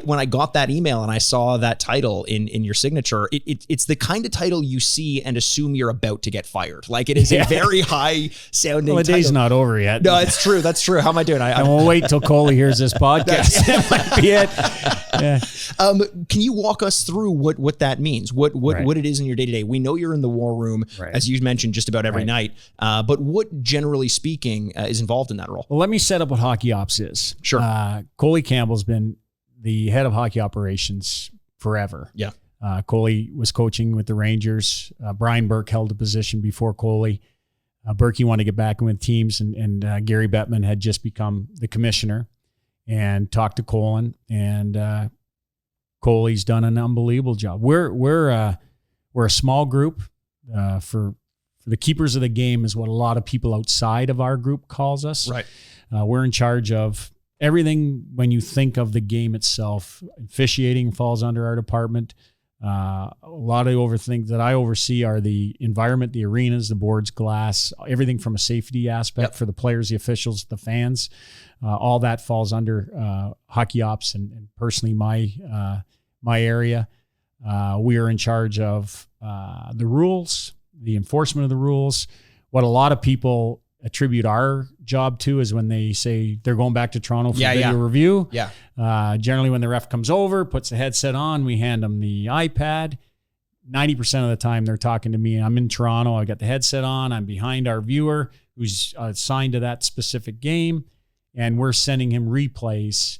when I got that email and I saw that title in your signature, it's the kind of title you see and assume you're about to get fired. Like it is a very high sounding. Well, the day's not over yet. No, it's true. That's true. How am I doing? And we'll wait till Coley hears this podcast. That might be it. Yeah. Can you walk us through what that means? What it is in your day to day? We know you're in the war room, as you mentioned, just about every night. But what, generally speaking, is involved in that role? Well, let me set up what hockey ops is. Sure. Coley Campbell's been the head of hockey operations forever. Yeah. Coley was coaching with the Rangers. Brian Burke held the position before Coley. Berkey wanted to get back in with teams, and Gary Bettman had just become the commissioner and talked to Colin, and Coley's done an unbelievable job. We're a small group for the keepers of the game is what a lot of people outside of our group calls us. Right. We're in charge of everything when you think of the game itself. Officiating falls under our department. A lot of things that I oversee are the environment, the arenas, the boards, glass, everything from a safety aspect for the players, the officials, the fans. All that falls under hockey ops and personally my area. We are in charge of the rules, the enforcement of the rules. What a lot of people attribute our job to is when they say they're going back to Toronto for video review. Yeah. Generally, when the ref comes over, puts the headset on, we hand them the iPad. 90% of the time, they're talking to me. I'm in Toronto. I got the headset on. I'm behind our viewer who's assigned to that specific game, and we're sending him replays,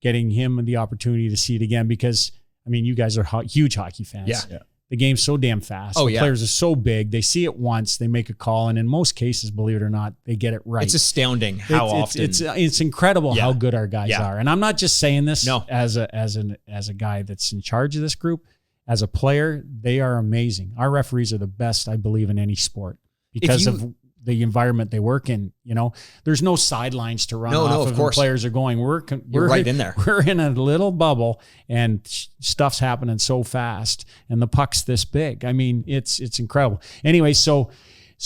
getting him the opportunity to see it again because, I mean, you guys are huge hockey fans. Yeah. The game's so damn fast. The players are so big. They see it once, they make a call, and in most cases, believe it or not, they get it right. It's astounding how often. It's incredible how good our guys are. And I'm not just saying this as a guy that's in charge of this group. As a player, they are amazing. Our referees are the best, I believe, in any sport because of the environment they work in. You know, there's no sidelines to run off of when players are going. We're right in there. We're in a little bubble, and stuff's happening so fast, and the puck's this big. I mean, it's incredible. Anyway, so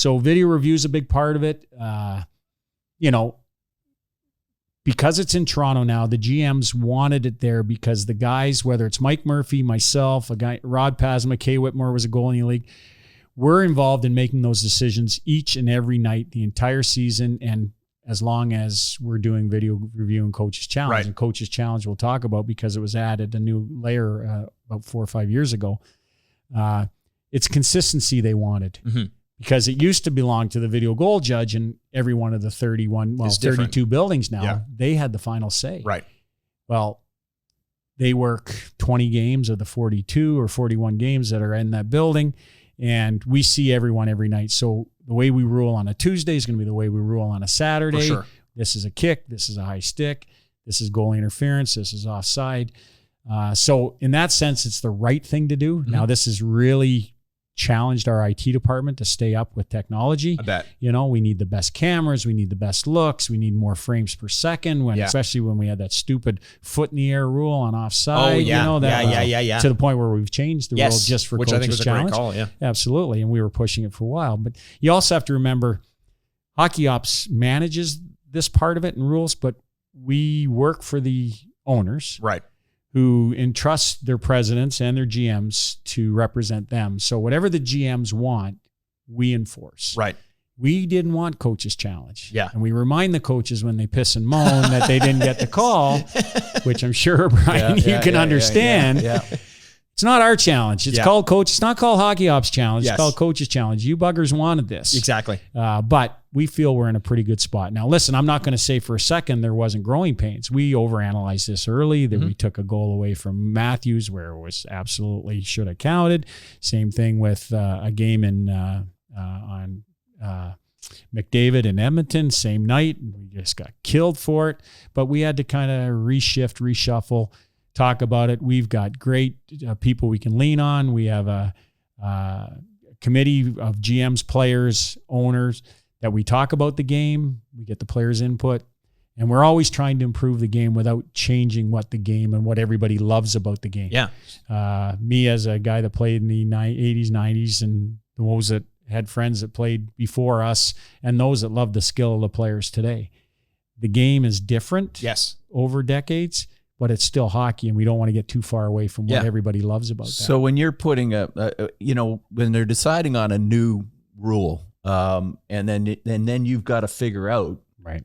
video review is a big part of it. You know, because it's in Toronto now, the GMs wanted it there because the guys, whether it's Mike Murphy, myself, a guy, Rod Pasma, Kay Whitmore was a goalie in the league, we're involved in making those decisions each and every night, the entire season, and as long as we're doing video review and Coach's Challenge. Right. And Coach's Challenge we'll talk about because it was added a new layer about 4 or 5 years ago. It's consistency they wanted. Mm-hmm. Because it used to belong to the video goal judge in every one of the 32 buildings now. Yeah. They had the final say. Right. Well, they work 20 games of the 42 or 41 games that are in that building, and we see everyone every night. So the way we rule on a Tuesday is going to be the way we rule on a Saturday. For sure. This is a kick. This is a high stick. This is goalie interference. This is offside. So in that sense, it's the right thing to do. Mm-hmm. Now, this is really challenged our IT department to stay up with technology. I bet. You know, we need the best cameras, we need the best looks, we need more frames per second, especially when we had that stupid foot in the air rule on offside. Oh, yeah. You know, that, Yeah. To the point where we've changed the rule just for which Coach's I think was Challenge. a great call, yeah. Absolutely. And we were pushing it for a while. But you also have to remember, Hockey Ops manages this part of it and rules, but we work for the owners. Right. Who entrust their presidents and their GMs to represent them. So whatever the GMs want, we enforce. Right. We didn't want Coach's Challenge. Yeah. And we remind the coaches when they piss and moan that they didn't get the call, which I'm sure, Brian, you can understand. Yeah. It's not our challenge. It's called Coach. It's not called Hockey Ops Challenge. Yes. It's called Coach's Challenge. You buggers wanted this. Exactly. But we feel we're in a pretty good spot. Now, listen, I'm not going to say for a second there wasn't growing pains. We overanalyzed this early. That we took a goal away from Matthews where it was absolutely should have counted. Same thing with a game on McDavid in Edmonton, same night. We just got killed for it. But we had to kind of reshuffle, talk about it. We've got great people we can lean on. We have a committee of GMs, players, owners that we talk about the game. We get the players' input. And we're always trying to improve the game without changing what the game and what everybody loves about the game. Yeah. Me as a guy that played in the 80s, 90s, and those that had friends that played before us and those that love the skill of the players today. The game is different over decades, but it's still hockey, and we don't want to get too far away from what everybody loves about that. So when you're putting when they're deciding on a new rule, and then you've got to figure out, right.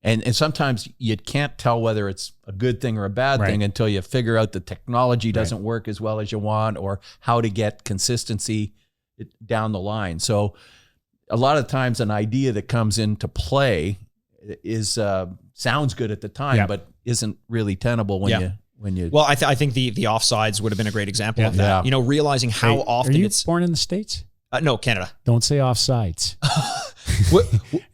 And sometimes you can't tell whether it's a good thing or a bad thing until you figure out the technology doesn't work as well as you want, or how to get consistency down the line. So a lot of times an idea that comes into play is sounds good at the time, but isn't really tenable when you. Well, I think the offsides would have been a great example of that. You know, realizing how often are you it's born in the States? No, Canada. Don't say offsides.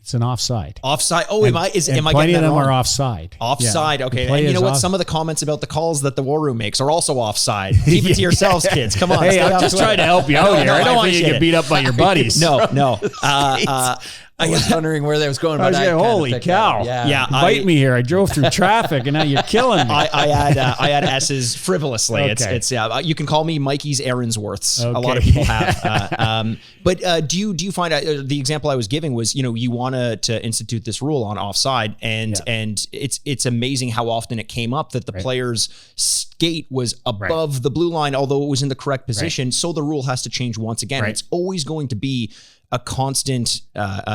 It's an offside. Offside. Oh, am I getting that wrong? Plenty of them are offside. Offside. Yeah. Okay. And you know what? Some of the comments about the calls that the War Room makes are also offside. Keep it to yourselves, kids. Come on. Hey, I'm just trying to help you out here. I don't want you to get beat up by your buddies. No. I was wondering where that was going. But holy cow! Yeah, invite me here. I drove through traffic, and now you're killing me. I had S's frivolously. Okay. It's you can call me Mikey's Aaronsworths. Okay. A lot of people have. But do you find the example I was giving was, you know, you want to institute this rule on offside, and it's amazing how often it came up that the player's skate was above the blue line, although it was in the correct position. So the rule has to change once again. It's always going to be a constant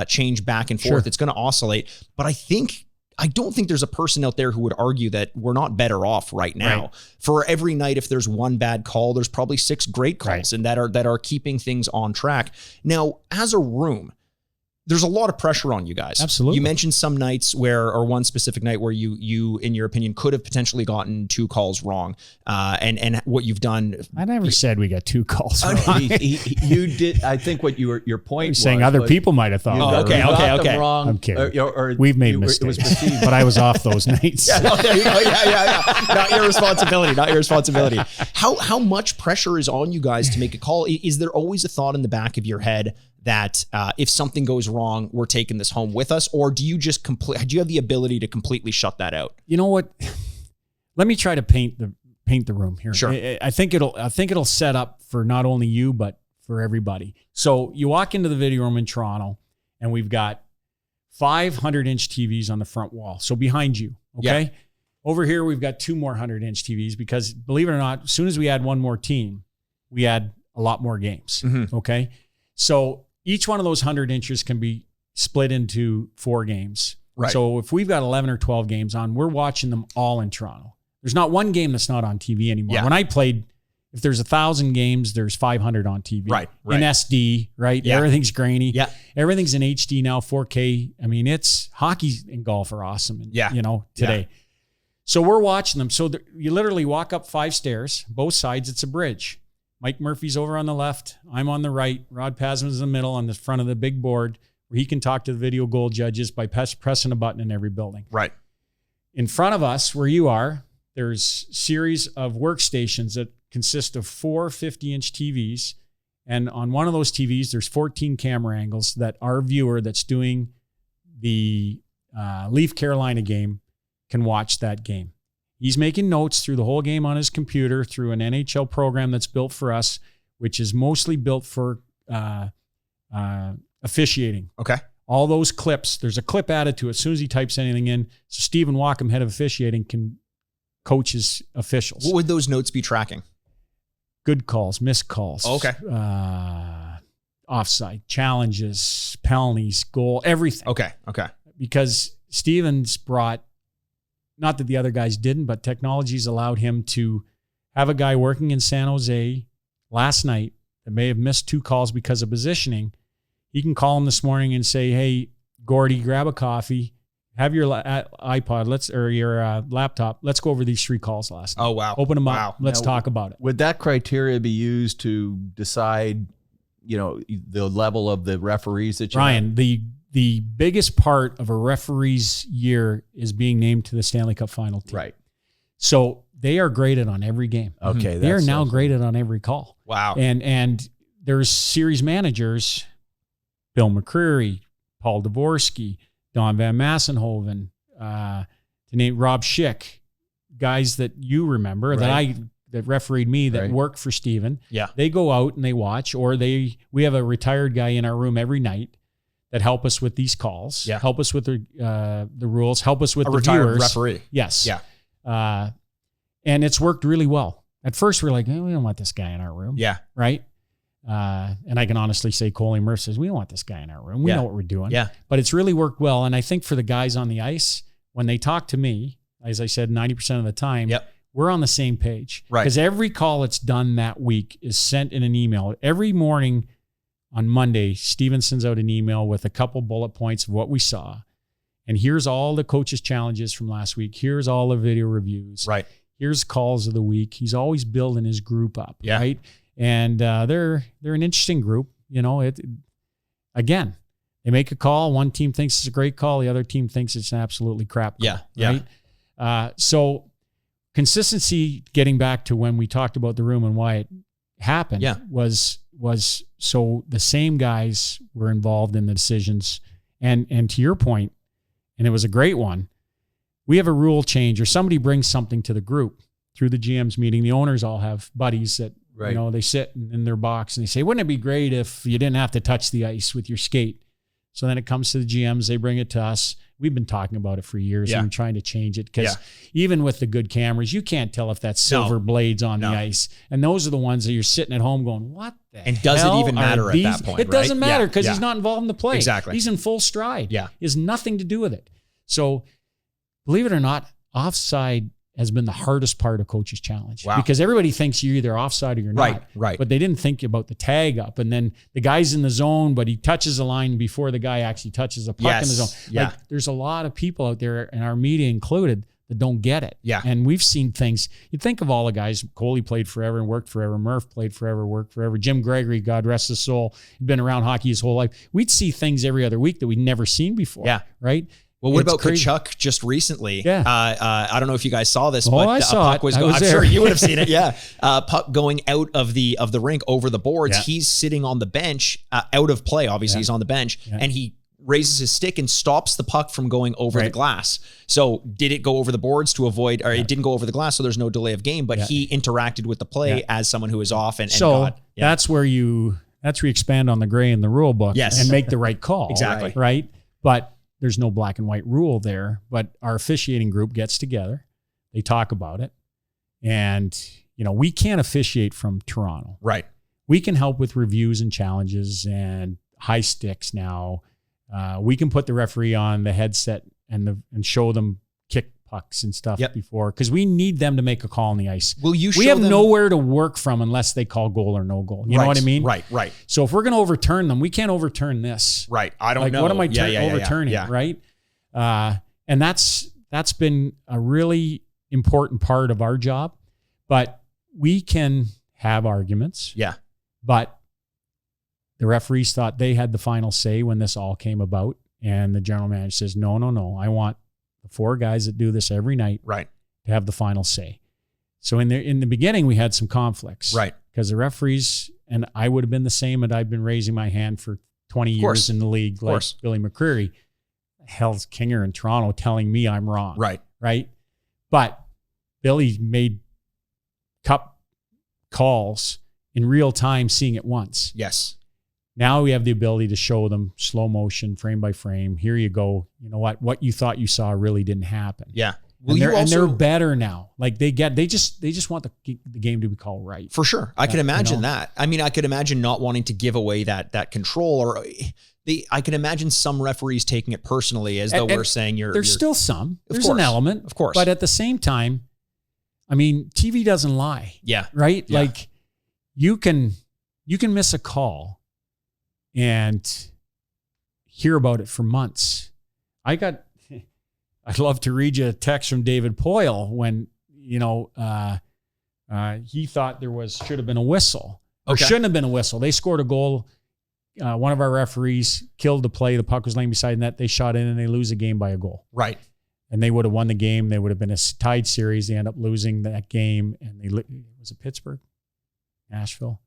change back and forth. It's going to oscillate. But I don't think there's a person out there who would argue that we're not better off right now. For every night, if there's one bad call, there's probably 6 great calls and that are keeping things on track. Now, as a room, there's a lot of pressure on you guys. Absolutely. You mentioned some nights or one specific night where you, in your opinion, could have potentially gotten 2 calls wrong. And what you've done. I never said we got 2 calls wrong. You did. I think what your point was saying other people might have thought. Okay. Wrong. I'm kidding. Or we've made mistakes, but I was off those nights. Not your responsibility. How much pressure is on you guys to make a call? Is there always a thought in the back of your head that if something goes wrong, we're taking this home with us? Or do you just do you have the ability to completely shut that out? You know what? Let me try to paint the room here. Sure. I think it'll set up for not only you, but for everybody. So you walk into the video room in Toronto and we've got 500-inch TVs on the front wall. So behind you, okay? Yeah. Over here, we've got 2 more 100-inch TVs because, believe it or not, as soon as we add one more team, we add a lot more games, okay? So each one of those 100 inches can be split into 4 games. Right. So if we've got 11 or 12 games on, we're watching them all in Toronto. There's not one game that's not on TV anymore. Yeah. When I played, if there's 1,000 games, there's 500 on TV. Right. In SD, right? Yeah. Everything's grainy. Yeah. Everything's in HD now, 4K. I mean, it's hockey and golf are awesome. You know, today. Yeah. So we're watching them. So you literally walk up 5 stairs, both sides. It's a bridge. Mike Murphy's over on the left. I'm on the right. Rod Pasman's in the middle on the front of the big board where he can talk to the video goal judges by pressing a button in every building. Right. In front of us, where you are, there's series of workstations that consist of 4 50-inch TVs And on one of those TVs, there's 14 camera angles that our viewer that's doing the Leaf Carolina game can watch that game. He's making notes through the whole game on his computer through an NHL program that's built for us, which is mostly built for officiating. Okay. All those clips, there's a clip added to it as soon as he types anything in. So Stephen Wackham, head of officiating, can coach his officials. What would those notes be tracking? Good calls, missed calls. Okay. Offside, challenges, penalties, goal, everything. Okay. Because Stevens brought, not that the other guys didn't, but technology's allowed him to have a guy working in San Jose last night that may have missed 2 calls because of positioning. He can call him this morning and say, hey, Gordy, grab a coffee, have your iPod, or your laptop. Let's go over these 3 calls last night. Oh, wow. Open them Wow. up. Let's talk about it. Would that criteria be used to decide, the level of the referees that you Ryan, the biggest part of a referee's year is being named to the Stanley Cup final team. Right. So they are graded on every game. Okay. They are now graded on every call. Wow. And there's series managers, Bill McCreary, Paul Dvorsky, Don Van Massenhoven, to name Rob Schick, guys that you remember that refereed me that work for Steven. Yeah. They go out and they watch, or we have a retired guy in our room every night that help us with these calls, help us with the rules, help us with the retired viewers. Referee. Yes. Yeah. And it's worked really well. At first we're like, we don't want this guy in our room. Yeah. Right. And I can honestly say Coley Murph says, we don't want this guy in our room. We know what we're doing. Yeah. But it's really worked well. And I think for the guys on the ice, when they talk to me, as I said, 90% of the time, we're on the same page. Right. Because every call that's done that week is sent in an email. Every morning on Monday, Steven sends out an email with a couple bullet points of what we saw. And here's all the coaches' challenges from last week. Here's all the video reviews. Right. Here's calls of the week. He's always building his group up. Yeah. Right. And they're an interesting group. Again, they make a call. One team thinks it's a great call. The other team thinks it's an absolutely crap call. Yeah. Right. So consistency, getting back to when we talked about the room and why it happened, was so the same guys were involved in the decisions. And to your point, and it was a great one, we have a rule change or somebody brings something to the group through the GM's meeting. The owners all have buddies that, they sit in their box and they say, wouldn't it be great if you didn't have to touch the ice with your skate? So then it comes to the GMs, they bring it to us. We've been talking about it for years and trying to change it because even with the good cameras, you can't tell if that's silver blades on the ice. And those are the ones that you're sitting at home going, what the hell? And does it even matter at that point? It doesn't matter because he's not involved in the play. Exactly. He's in full stride. Yeah. He has nothing to do with it. So believe it or not, offside has been the hardest part of Coach's Challenge. Wow. Because everybody thinks you're either offside or you're not. Right. But they didn't think about the tag up. And then the guy's in the zone, but he touches the line before the guy actually touches a puck in the zone. Yeah. There's a lot of people out there, and our media included, that don't get it. Yeah. And we've seen things. You think of all the guys. Coley played forever and worked forever. Murph played forever, worked forever. Jim Gregory, God rest his soul, had been around hockey his whole life. We'd see things every other week that we'd never seen before. Yeah. Right? Well, what about Kachuk just recently? Yeah. I don't know if you guys saw this, but I saw puck it. I'm sure you would have seen it. Yeah. Puck going out of the rink over the boards. Yeah. He's sitting on the bench, out of play. Obviously, he's on the bench, and he raises his stick and stops the puck from going over the glass. So did it go over the boards to avoid, or it didn't go over the glass, so there's no delay of game, but he interacted with the play as someone who is off. And that's where you expand on the gray in the rule book and make the right call. Exactly. Right? But there's no black and white rule there, but our officiating group gets together. They talk about it. And, we can't officiate from Toronto. Right. We can help with reviews and challenges and high sticks now. We can put the referee on the headset and show them kick pucks and stuff before, because we need them to make a call on the ice. We have nowhere to work from unless they call goal or no goal. You know what I mean? Right. So if we're going to overturn them, we can't overturn this. Right. I don't know. What am I overturning? Yeah. Right. And that's been a really important part of our job. But we can have arguments. Yeah. But the referees thought they had the final say when this all came about. And the general manager says, no. I want the 4 guys that do this every night to have the final say. So in the beginning, we had some conflicts. Right. because the referees, and I would have been the same, and I've been raising my hand for 20 years in the league, like Billy McCreary. Hell's Kinger in Toronto telling me I'm wrong. Right. But Billy made cup calls in real time, seeing it once. Yes. Now we have the ability to show them slow motion, frame by frame. Here you go. You know what you thought you saw really didn't happen. Yeah. And they're better now. Like they just want the game to be called right. For sure. I can imagine that. I mean, I could imagine not wanting to give away that control, or I can imagine some referees taking it personally as though we're saying there's still some. There's an element. Of course. But at the same time, I mean, TV doesn't lie. Yeah. Right? Yeah. Like you can miss a call and hear about it for months. I'd love to read you a text from David Poyle when, he thought should have been a whistle or shouldn't have been a whistle. They scored a goal. One of our referees killed the play. The puck was laying beside the net. They shot in and they lose a game by a goal. Right. And they would have won the game. They would have been a tied series. They end up losing that game. And was it Pittsburgh? Nashville?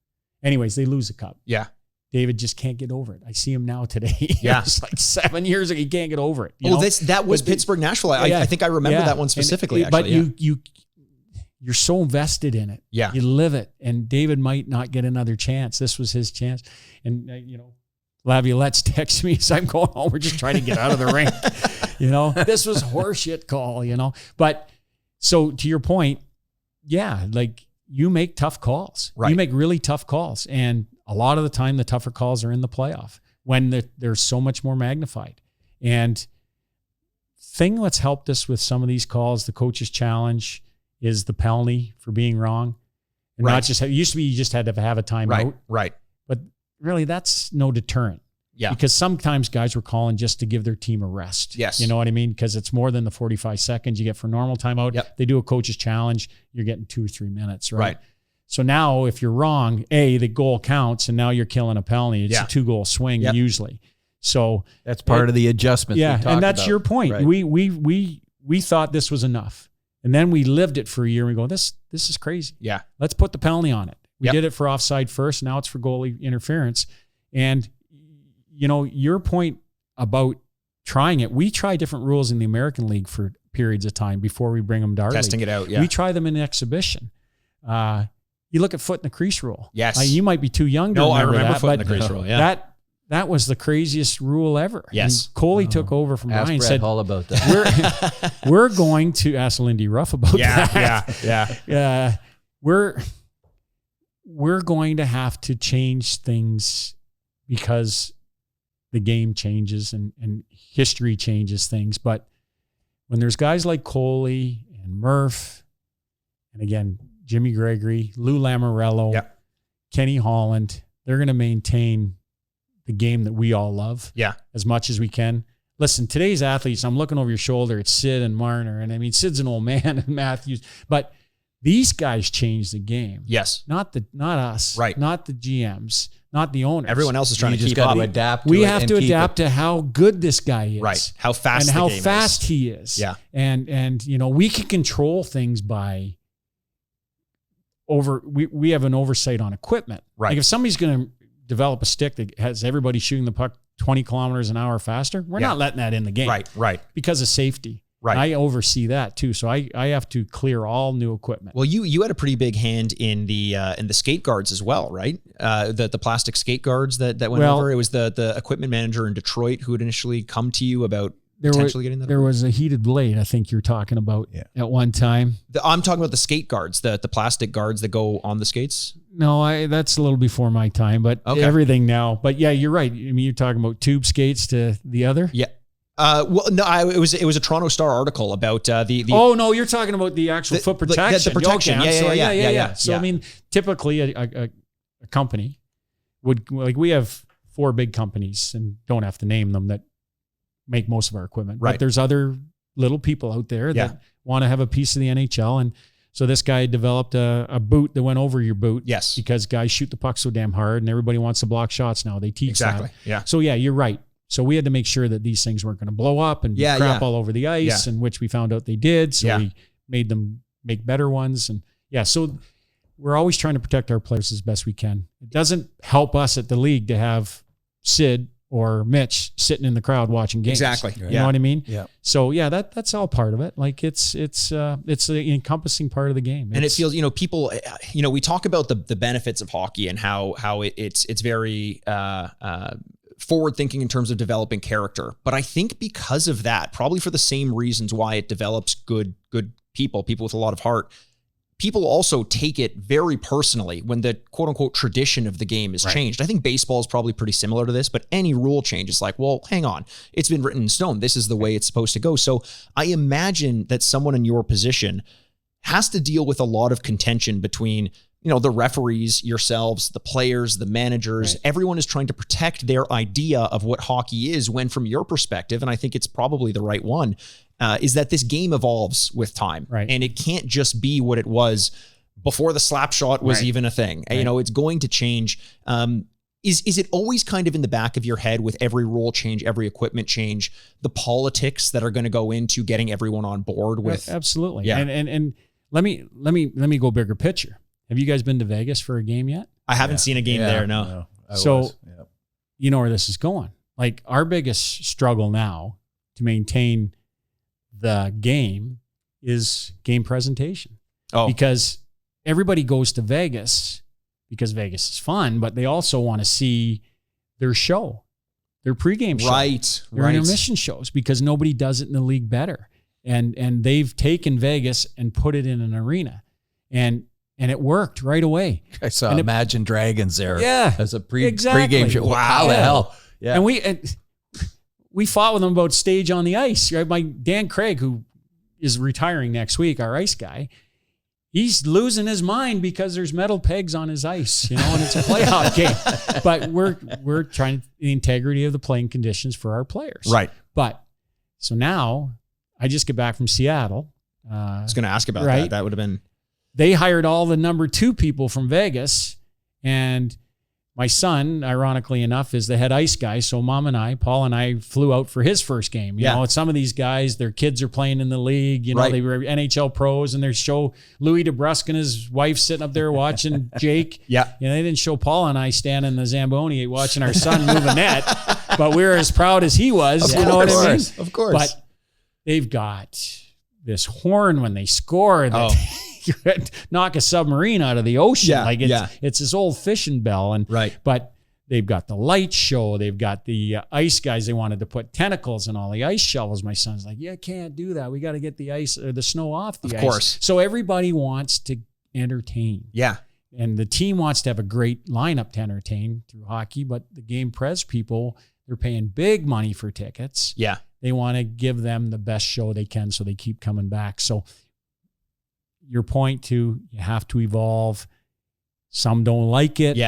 Anyways, they lose the cup. Yeah. David just can't get over it. I see him now today. Yeah. It's like 7 years ago. He can't get over it. That was Pittsburgh, Nashville. I think I remember that one specifically. But you're so invested in it. Yeah. You live it. And David might not get another chance. This was his chance. And, Laviolette's texting me as I'm going home. We're just trying to get out of the rink. This was horseshit call, But so to your point, yeah, like you make tough calls. Right. You make really tough calls. And a lot of the time, the tougher calls are in the playoff when they're so much more magnified. And thing that's helped us with some of these calls, the coach's challenge, is the penalty for being wrong. And not just, it used to be you just had to have a timeout. Right. But really, that's no deterrent. Yeah. Because sometimes guys were calling just to give their team a rest. Yes. You know what I mean? Because it's more than the 45 seconds you get for normal timeout. Yep. They do a coach's challenge, you're getting 2 or 3 minutes, right? Right. So now if you're wrong, the goal counts, and now you're killing a penalty. It's a 2-goal swing usually. So that's part of the adjustment. Yeah, and that's your point. Right. We thought this was enough. And then we lived it for a year and we go, this is crazy. Yeah. Let's put the penalty on it. We did it for offside first. Now it's for goalie interference. And, your point about trying it, we try different rules in the American League for periods of time before we bring them to our Testing league. it out, yeah. We try them in exhibition. You look at foot in the crease rule. Yes. You might be too young to remember that, foot in the but crease rule, yeah. That was the craziest rule ever. Yes. And Coley took over from Ask Ryan and Brad said, Hall about that. we're going to ask Lindy Ruff about that. Yeah. We're going to have to change things because the game changes and history changes things. But when there's guys like Coley and Murph, and again, Jimmy Gregory, Lou Lamoriello, Kenny Holland, they're going to maintain the game that we all love as much as we can. Listen, today's athletes, I'm looking over your shoulder, it's Sid and Marner. And I mean, Sid's an old man and Matthews, but these guys change the game. Yes. Not us. Right. Not the GMs, not the owners. Everyone else is trying to keep up. adapt. We have to adapt to how good this guy is. Right. How fast and the how game fast is. he is. Yeah. And we can control things by we have an oversight on equipment. Right. Like if somebody's going to develop a stick that has everybody shooting the puck 20 kilometers an hour faster, we're not letting that in the game. Right. Because of safety. Right. And I oversee that too. So I have to clear all new equipment. Well, you had a pretty big hand in the skate guards as well, right? The plastic skate guards that went over. It was the equipment manager in Detroit who had initially come to you about potentially getting that. There was a heated blade, I think you're talking about at one time. I'm talking about the skate guards, the plastic guards that go on the skates. No, that's a little before my time, but everything now. But yeah, you're right. I mean, you're talking about tube skates to the other. Yeah. It was a Toronto Star article about the. Oh no, you're talking about the actual foot protection. The protection. Okay, Yeah. So I mean, typically a company would, like, we have 4 big companies and don't have to name them that make most of our equipment. Right. But there's other little people out there that want to have a piece of the NHL. And so this guy developed a boot that went over your boot. Yes. Because guys shoot the puck so damn hard and everybody wants to block shots now. They teach that. Yeah. So yeah, you're right. So we had to make sure that these things weren't going to blow up and crap all over the ice, and which we found out they did. So we made them make better ones. And so we're always trying to protect our players as best we can. It doesn't help us at the league to have Sid or Mitch sitting in the crowd watching games. Exactly. You know what I mean? Yeah. So yeah, that's all part of it. Like it's the encompassing part of the game. And it feels, people, we talk about the benefits of hockey and how it's very forward thinking in terms of developing character. But I think because of that, probably for the same reasons why it develops good people with a lot of heart, people also take it very personally when the quote unquote tradition of the game is changed. I think baseball is probably pretty similar to this, but any rule change is like, well, hang on, it's been written in stone. This is the way it's supposed to go. So I imagine that someone in your position has to deal with a lot of contention between, the referees, yourselves, the players, the managers. Everyone is trying to protect their idea of what hockey is, when from your perspective, and I think it's probably the right one, is that this game evolves with time. And it can't just be what it was before the slap shot was even a thing. It's going to change. Is it always kind of in the back of your head with every rule change, every equipment change, the politics that are going to go into getting everyone on board with? Absolutely. Yeah. And let me go bigger picture. Have you guys been to Vegas for a game yet? I haven't seen a game there. No. You know where this is going. Like, our biggest struggle now to maintain the game is game presentation. Because everybody goes to Vegas because Vegas is fun, but they also want to see their show, their pregame show, their intermission shows, because nobody does it in the league better. And they've taken Vegas and put it in an arena, and it worked right away. I saw Imagine Dragons there as a exactly. pregame show. Wow, how the hell? Yeah. And we fought with them about stage on the ice. Right? My Dan Craig, who is retiring next week, our ice guy, he's losing his mind because there's metal pegs on his ice, and it's a playoff game. But we're trying the integrity of the playing conditions for our players. Right. But so now I just get back from Seattle. I was going to ask about that. That would have been. They hired all the number 2 people from Vegas, and my son, ironically enough, is the head ice guy. So Paul and I flew out for his first game. You know, some of these guys, their kids are playing in the league. They were NHL pros, and they show Louis DeBrusque and his wife sitting up there watching Jake. They didn't show Paul and I standing in the Zamboni watching our son move a net, but we were as proud as he was. You know what I mean? Of course. But they've got this horn when they score that knock a submarine out of the ocean. It's this old fishing bell. But they've got the light show. They've got the ice guys. They wanted to put tentacles in all the ice shovels. My son's like, can't do that. We got to get the ice or the snow off the ice. Of course. So everybody wants to entertain. And the team wants to have a great lineup to entertain through hockey, but the game pres people, they're paying big money for tickets. They want to give them the best show they can, so they keep coming back. So your point you have to evolve. Some don't like it.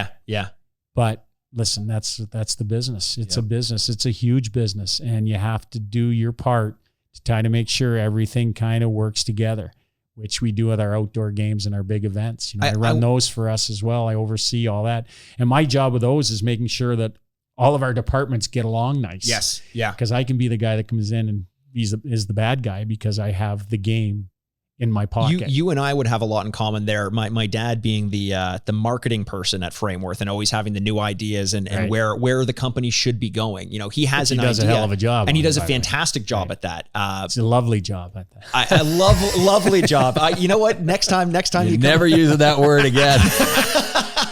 But listen, that's the business. It's a business. It's a huge business, and you have to do your part to try to make sure everything kind of works together, which we do with our outdoor games and our big events. I run those for us as well. I oversee all that. And my job with those is making sure that all of our departments get along nice. Because I can be the guy that comes in and is the bad guy because I have the game in my pocket. You and I would have a lot in common there. My dad being the marketing person at Frameworth and always having the new ideas and where the company should be going. He has an idea. He does a hell of a job. And he does a fantastic job at that. It's a lovely job at that. I love lovely job. You know what? Next time you never using that word again.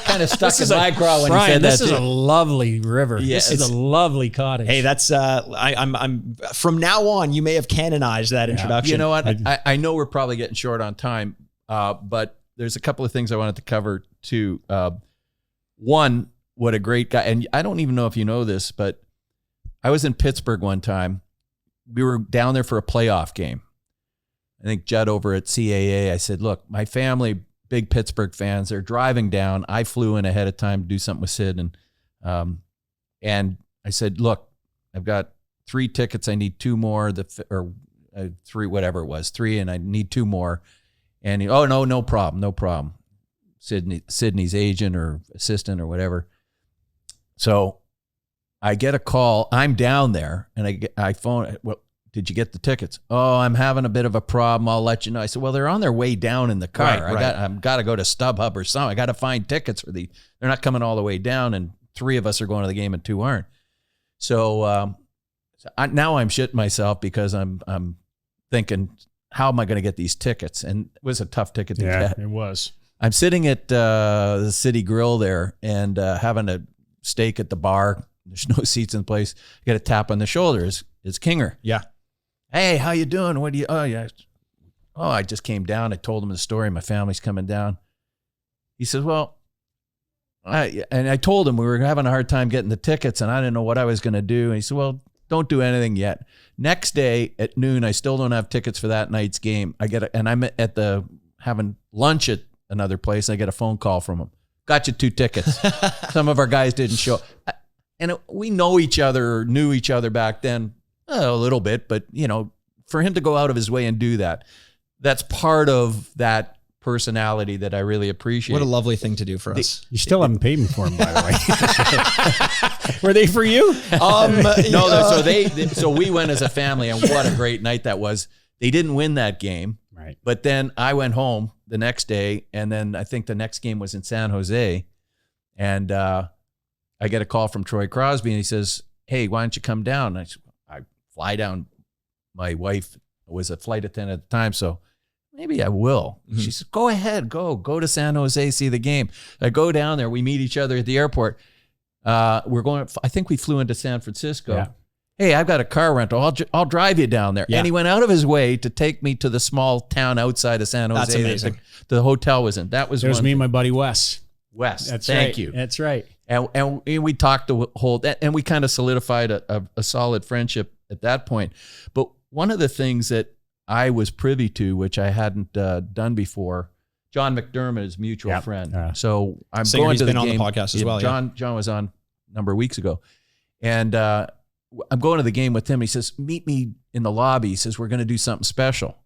Kind of stuck in my craw when you said that. This is a lovely river. This is a lovely cottage. Hey, that's I'm from now on, you may have canonized that introduction. You know what? I know we're probably getting short on time, but there's a couple of things I wanted to cover too. One, what a great guy. And I don't even know if you know this, but I was in Pittsburgh one time. We were down there for a playoff game. I think Judd over at CAA, I said, look, my family, big Pittsburgh fans, they're driving down. I flew in ahead of time to do something with Sid. And I said, look, I've got 3 tickets. I need 2 more, 3, whatever it was, 3, and I need 2 more. And he, no problem. Sidney's agent or assistant or whatever. So I get a call. I'm down there, and I phone. Well, did you get the tickets? Oh, I'm having a bit of a problem. I'll let you know. I said, well, they're on their way down in the car. I've got to go to StubHub or something. I got to find tickets for they're not coming all the way down, and 3 of us are going to the game and 2 aren't. So now I'm shitting myself because I'm thinking, how am I going to get these tickets? And it was a tough ticket to get. It was. I'm sitting at the City Grill there and having a steak at the bar. There's no seats in place. I get a tap on the shoulder. It's Kinger. Yeah. Hey, how you doing? What do you? Oh yeah. Oh, I just came down. I told him the story. My family's coming down. He says, well, I told him we were having a hard time getting the tickets, and I didn't know what I was going to do. And he said, well, don't do anything yet. Next day at noon, I still don't have tickets for that night's game. And I'm at having lunch at another place. I get a phone call from him. Got you 2 tickets. Some of our guys didn't show. And we know each other, or knew each other back then a little bit, but for him to go out of his way and do that, that's part of that personality that I really appreciate. What a lovely thing to do for us. You still haven't paid me for them, by the way. Were they for you? No, so we went as a family, and what a great night that was. They didn't win that game. Right. But then I went home the next day, and then I think the next game was in San Jose, and I get a call from Troy Crosby, and he says, hey, why don't you come down? And I fly down. My wife was a flight attendant at the time, so maybe I will. Mm-hmm. She says, go ahead, go to San Jose, see the game. I go down there. We meet each other at the airport. We're going, I think we flew into San Francisco. Yeah. Hey, I've got a car rental. I'll drive you down there. Yeah. And he went out of his way to take me to the small town outside of San Jose. That's amazing. The hotel was in. That was me and my buddy Wes. Thank you. That's right. And we talked the whole, and we kind of solidified a solid friendship at that point. But one of the things that I was privy to, which I hadn't done before, John McDermott is a mutual friend. So I'm Singer, going to the been game. On the podcast as well. John was on a number of weeks ago. And I'm going to the game with him. He says, meet me in the lobby. He says, we're going to do something special.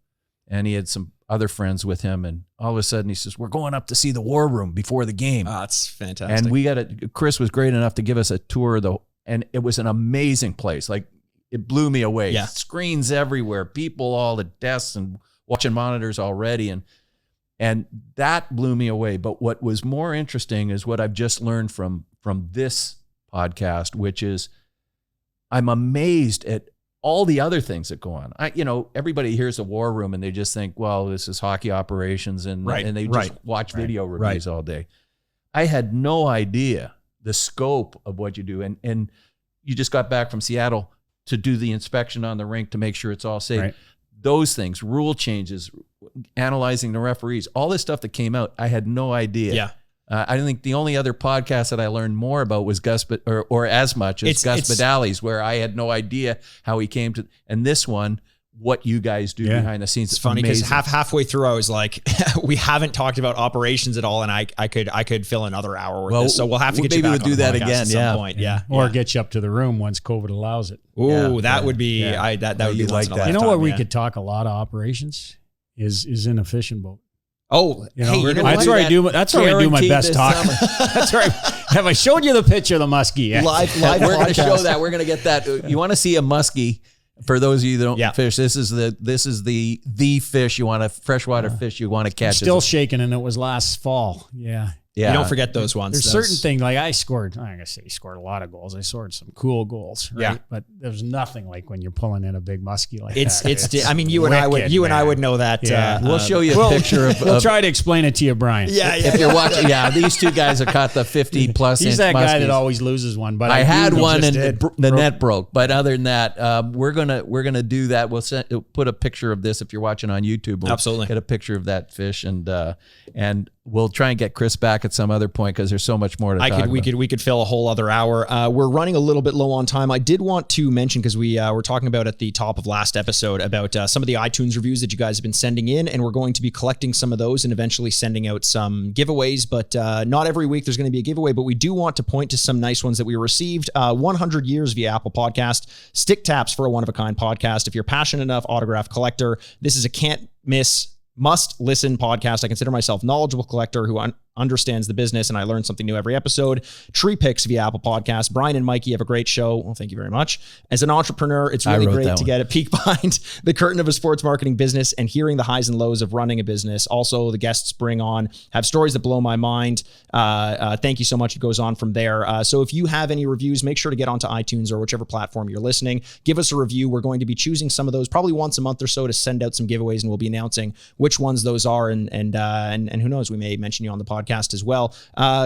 And he had some other friends with him. And all of a sudden he says, we're going up to see the War Room before the game. Oh, that's fantastic. And Kris was great enough to give us a tour and it was an amazing place. Like, it blew me away. Yeah. Screens everywhere, people all at desks and watching monitors already. And that blew me away. But what was more interesting is what I've just learned from this podcast, which is I'm amazed at all the other things that go on. Everybody hears the War Room and they just think, well, this is hockey operations and they just watch video reviews all day. I had no idea the scope of what you do. And you just got back from Seattle to do the inspection on the rink to make sure it's all safe. Right. Those things, rule changes, analyzing the referees, all this stuff that came out, I had no idea. Yeah. I think the only other podcast that I learned more about was Gus, or as much as Gus Badali's, where I had no idea how he came to, and this one, what you guys do behind the scenes. It's funny because halfway through I was like, we haven't talked about operations at all, and I could fill another hour with this. So we'll have to get you back maybe we'll do that again, at some point. Yeah. Or get you up to the room once COVID allows it. Ooh, that would be that would be like that. You know what we could talk a lot of operations is inefficient boat. Oh, that's where I do. That's where I do my best talking. That's right. Have I showed you the picture of the muskie? Yeah. Live. We're going to show that. We're going to get that. You want to see a muskie? For those of you that don't fish, this is the fish you want to freshwater fish you want to catch. Still shaking, and it was last fall. Yeah. You don't forget those ones. There's certain things like I scored. I'm gonna say scored a lot of goals. I scored some cool goals. Right? Yeah. But there's nothing like when you're pulling in a big muskie like that. It's. I mean, you and I would know that. Yeah. We'll show you a picture of. We'll try to explain it to you, Brian. Yeah. If you're watching, these two guys have caught the 50+ He's that guy that always loses one. But I had one and the net broke. But other than that, we're gonna do that. We'll put a picture of this if you're watching on YouTube. We'll absolutely get a picture of that fish and we'll try and get Kris back at some other point because there's so much more to talk about. We could fill a whole other hour. We're running a little bit low on time. I did want to mention, because we were talking about at the top of last episode about some of the iTunes reviews that you guys have been sending in, and we're going to be collecting some of those and eventually sending out some giveaways, but not every week there's going to be a giveaway, but we do want to point to some nice ones that we received. 100 Years via Apple Podcast, Stick Taps for a one-of-a-kind podcast. If you're passionate enough, autograph collector, this is a can't miss, must listen podcast. I consider myself knowledgeable collector who understands the business, and I learn something new every episode. Tree Picks via Apple Podcasts. Brian and Mikey have a great show. Well, thank you very much. As an entrepreneur, it's really great to get a peek behind the curtain of a sports marketing business and hearing the highs and lows of running a business. Also, the guests bring on have stories that blow my mind. Thank you so much. It goes on from there. So if you have any reviews, make sure to get onto iTunes or whichever platform you're listening. Give us a review. We're going to be choosing some of those probably once a month or so to send out some giveaways, and we'll be announcing which ones those are. And who knows, we may mention you on the podcast as well.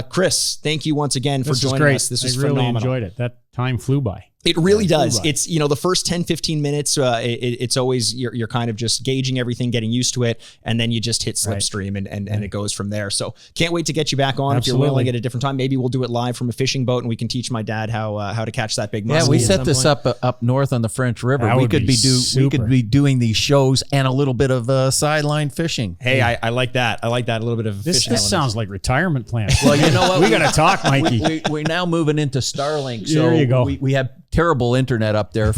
Kris, thank you once again for joining us. This was phenomenal. I really enjoyed it. That time flew by. It really does. It's, the first 10, 15 minutes, it's always, you're kind of just gauging everything, getting used to it. And then you just hit slipstream and it goes from there. So can't wait to get you back on. Absolutely. If you're willing at a different time, maybe we'll do it live from a fishing boat and we can teach my dad how to catch that big muskie. Yeah, we set this up north on the French River. We could be doing these shows and a little bit of sideline fishing. Hey, I like that. I like that. A little bit of fishing. This sounds like retirement plan. Well, you know what? We got to talk, Mikey. We're now moving into Starlink. So there you go. We have terrible internet up there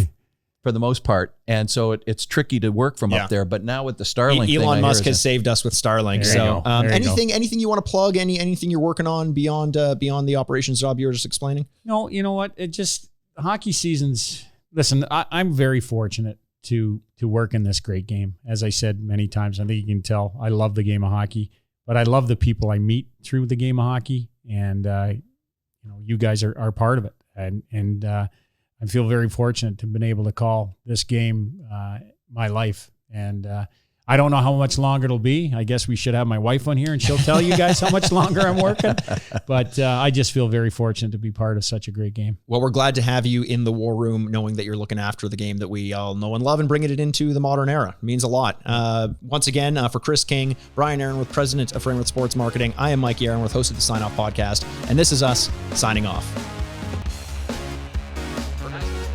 for the most part, and so it's tricky to work from up there. But now with the Starlink, Elon Musk has saved us with Starlink. So anything you want to plug? Anything you're working on beyond the operations job you were just explaining? No, you know what? It just hockey seasons. Listen, I'm very fortunate to work in this great game. As I said many times, I think you can tell I love the game of hockey, but I love the people I meet through the game of hockey, and you guys are part of it, and I feel very fortunate to have been able to call this game my life. And I don't know how much longer it'll be. I guess we should have my wife on here and she'll tell you guys how much longer I'm working. But I just feel very fortunate to be part of such a great game. Well, we're glad to have you in the War Room, knowing that you're looking after the game that we all know and love and bringing it into the modern era. It means a lot. Once again, for Kris King, Brian Aaronworth, president of Frameworth Sports Marketing, I am Mikey Aaronworth, host of the Sign Off podcast, and this is us signing off.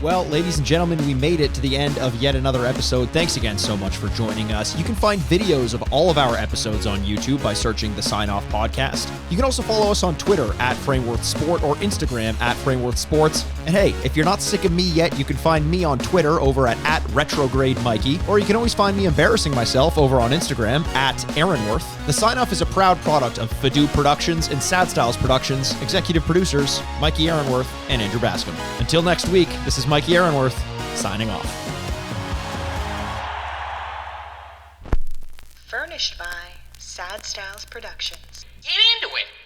Well, ladies and gentlemen, we made it to the end of yet another episode. Thanks again so much for joining us. You can find videos of all of our episodes on YouTube by searching the Sign Off Podcast. You can also follow us on Twitter at Frameworth Sport or Instagram at Frameworth Sports. And hey, if you're not sick of me yet, you can find me on Twitter over at Retrograde Mikey, or you can always find me embarrassing myself over on Instagram at Aaronworth. The Sign Off is a proud product of Fadoo Productions and Sad Styles Productions, executive producers Mikey Aaronworth and Andrew Bascom. Until next week, this is Mikey Aaronworth, signing off. Furnished by Sad Styles Productions. Get into it.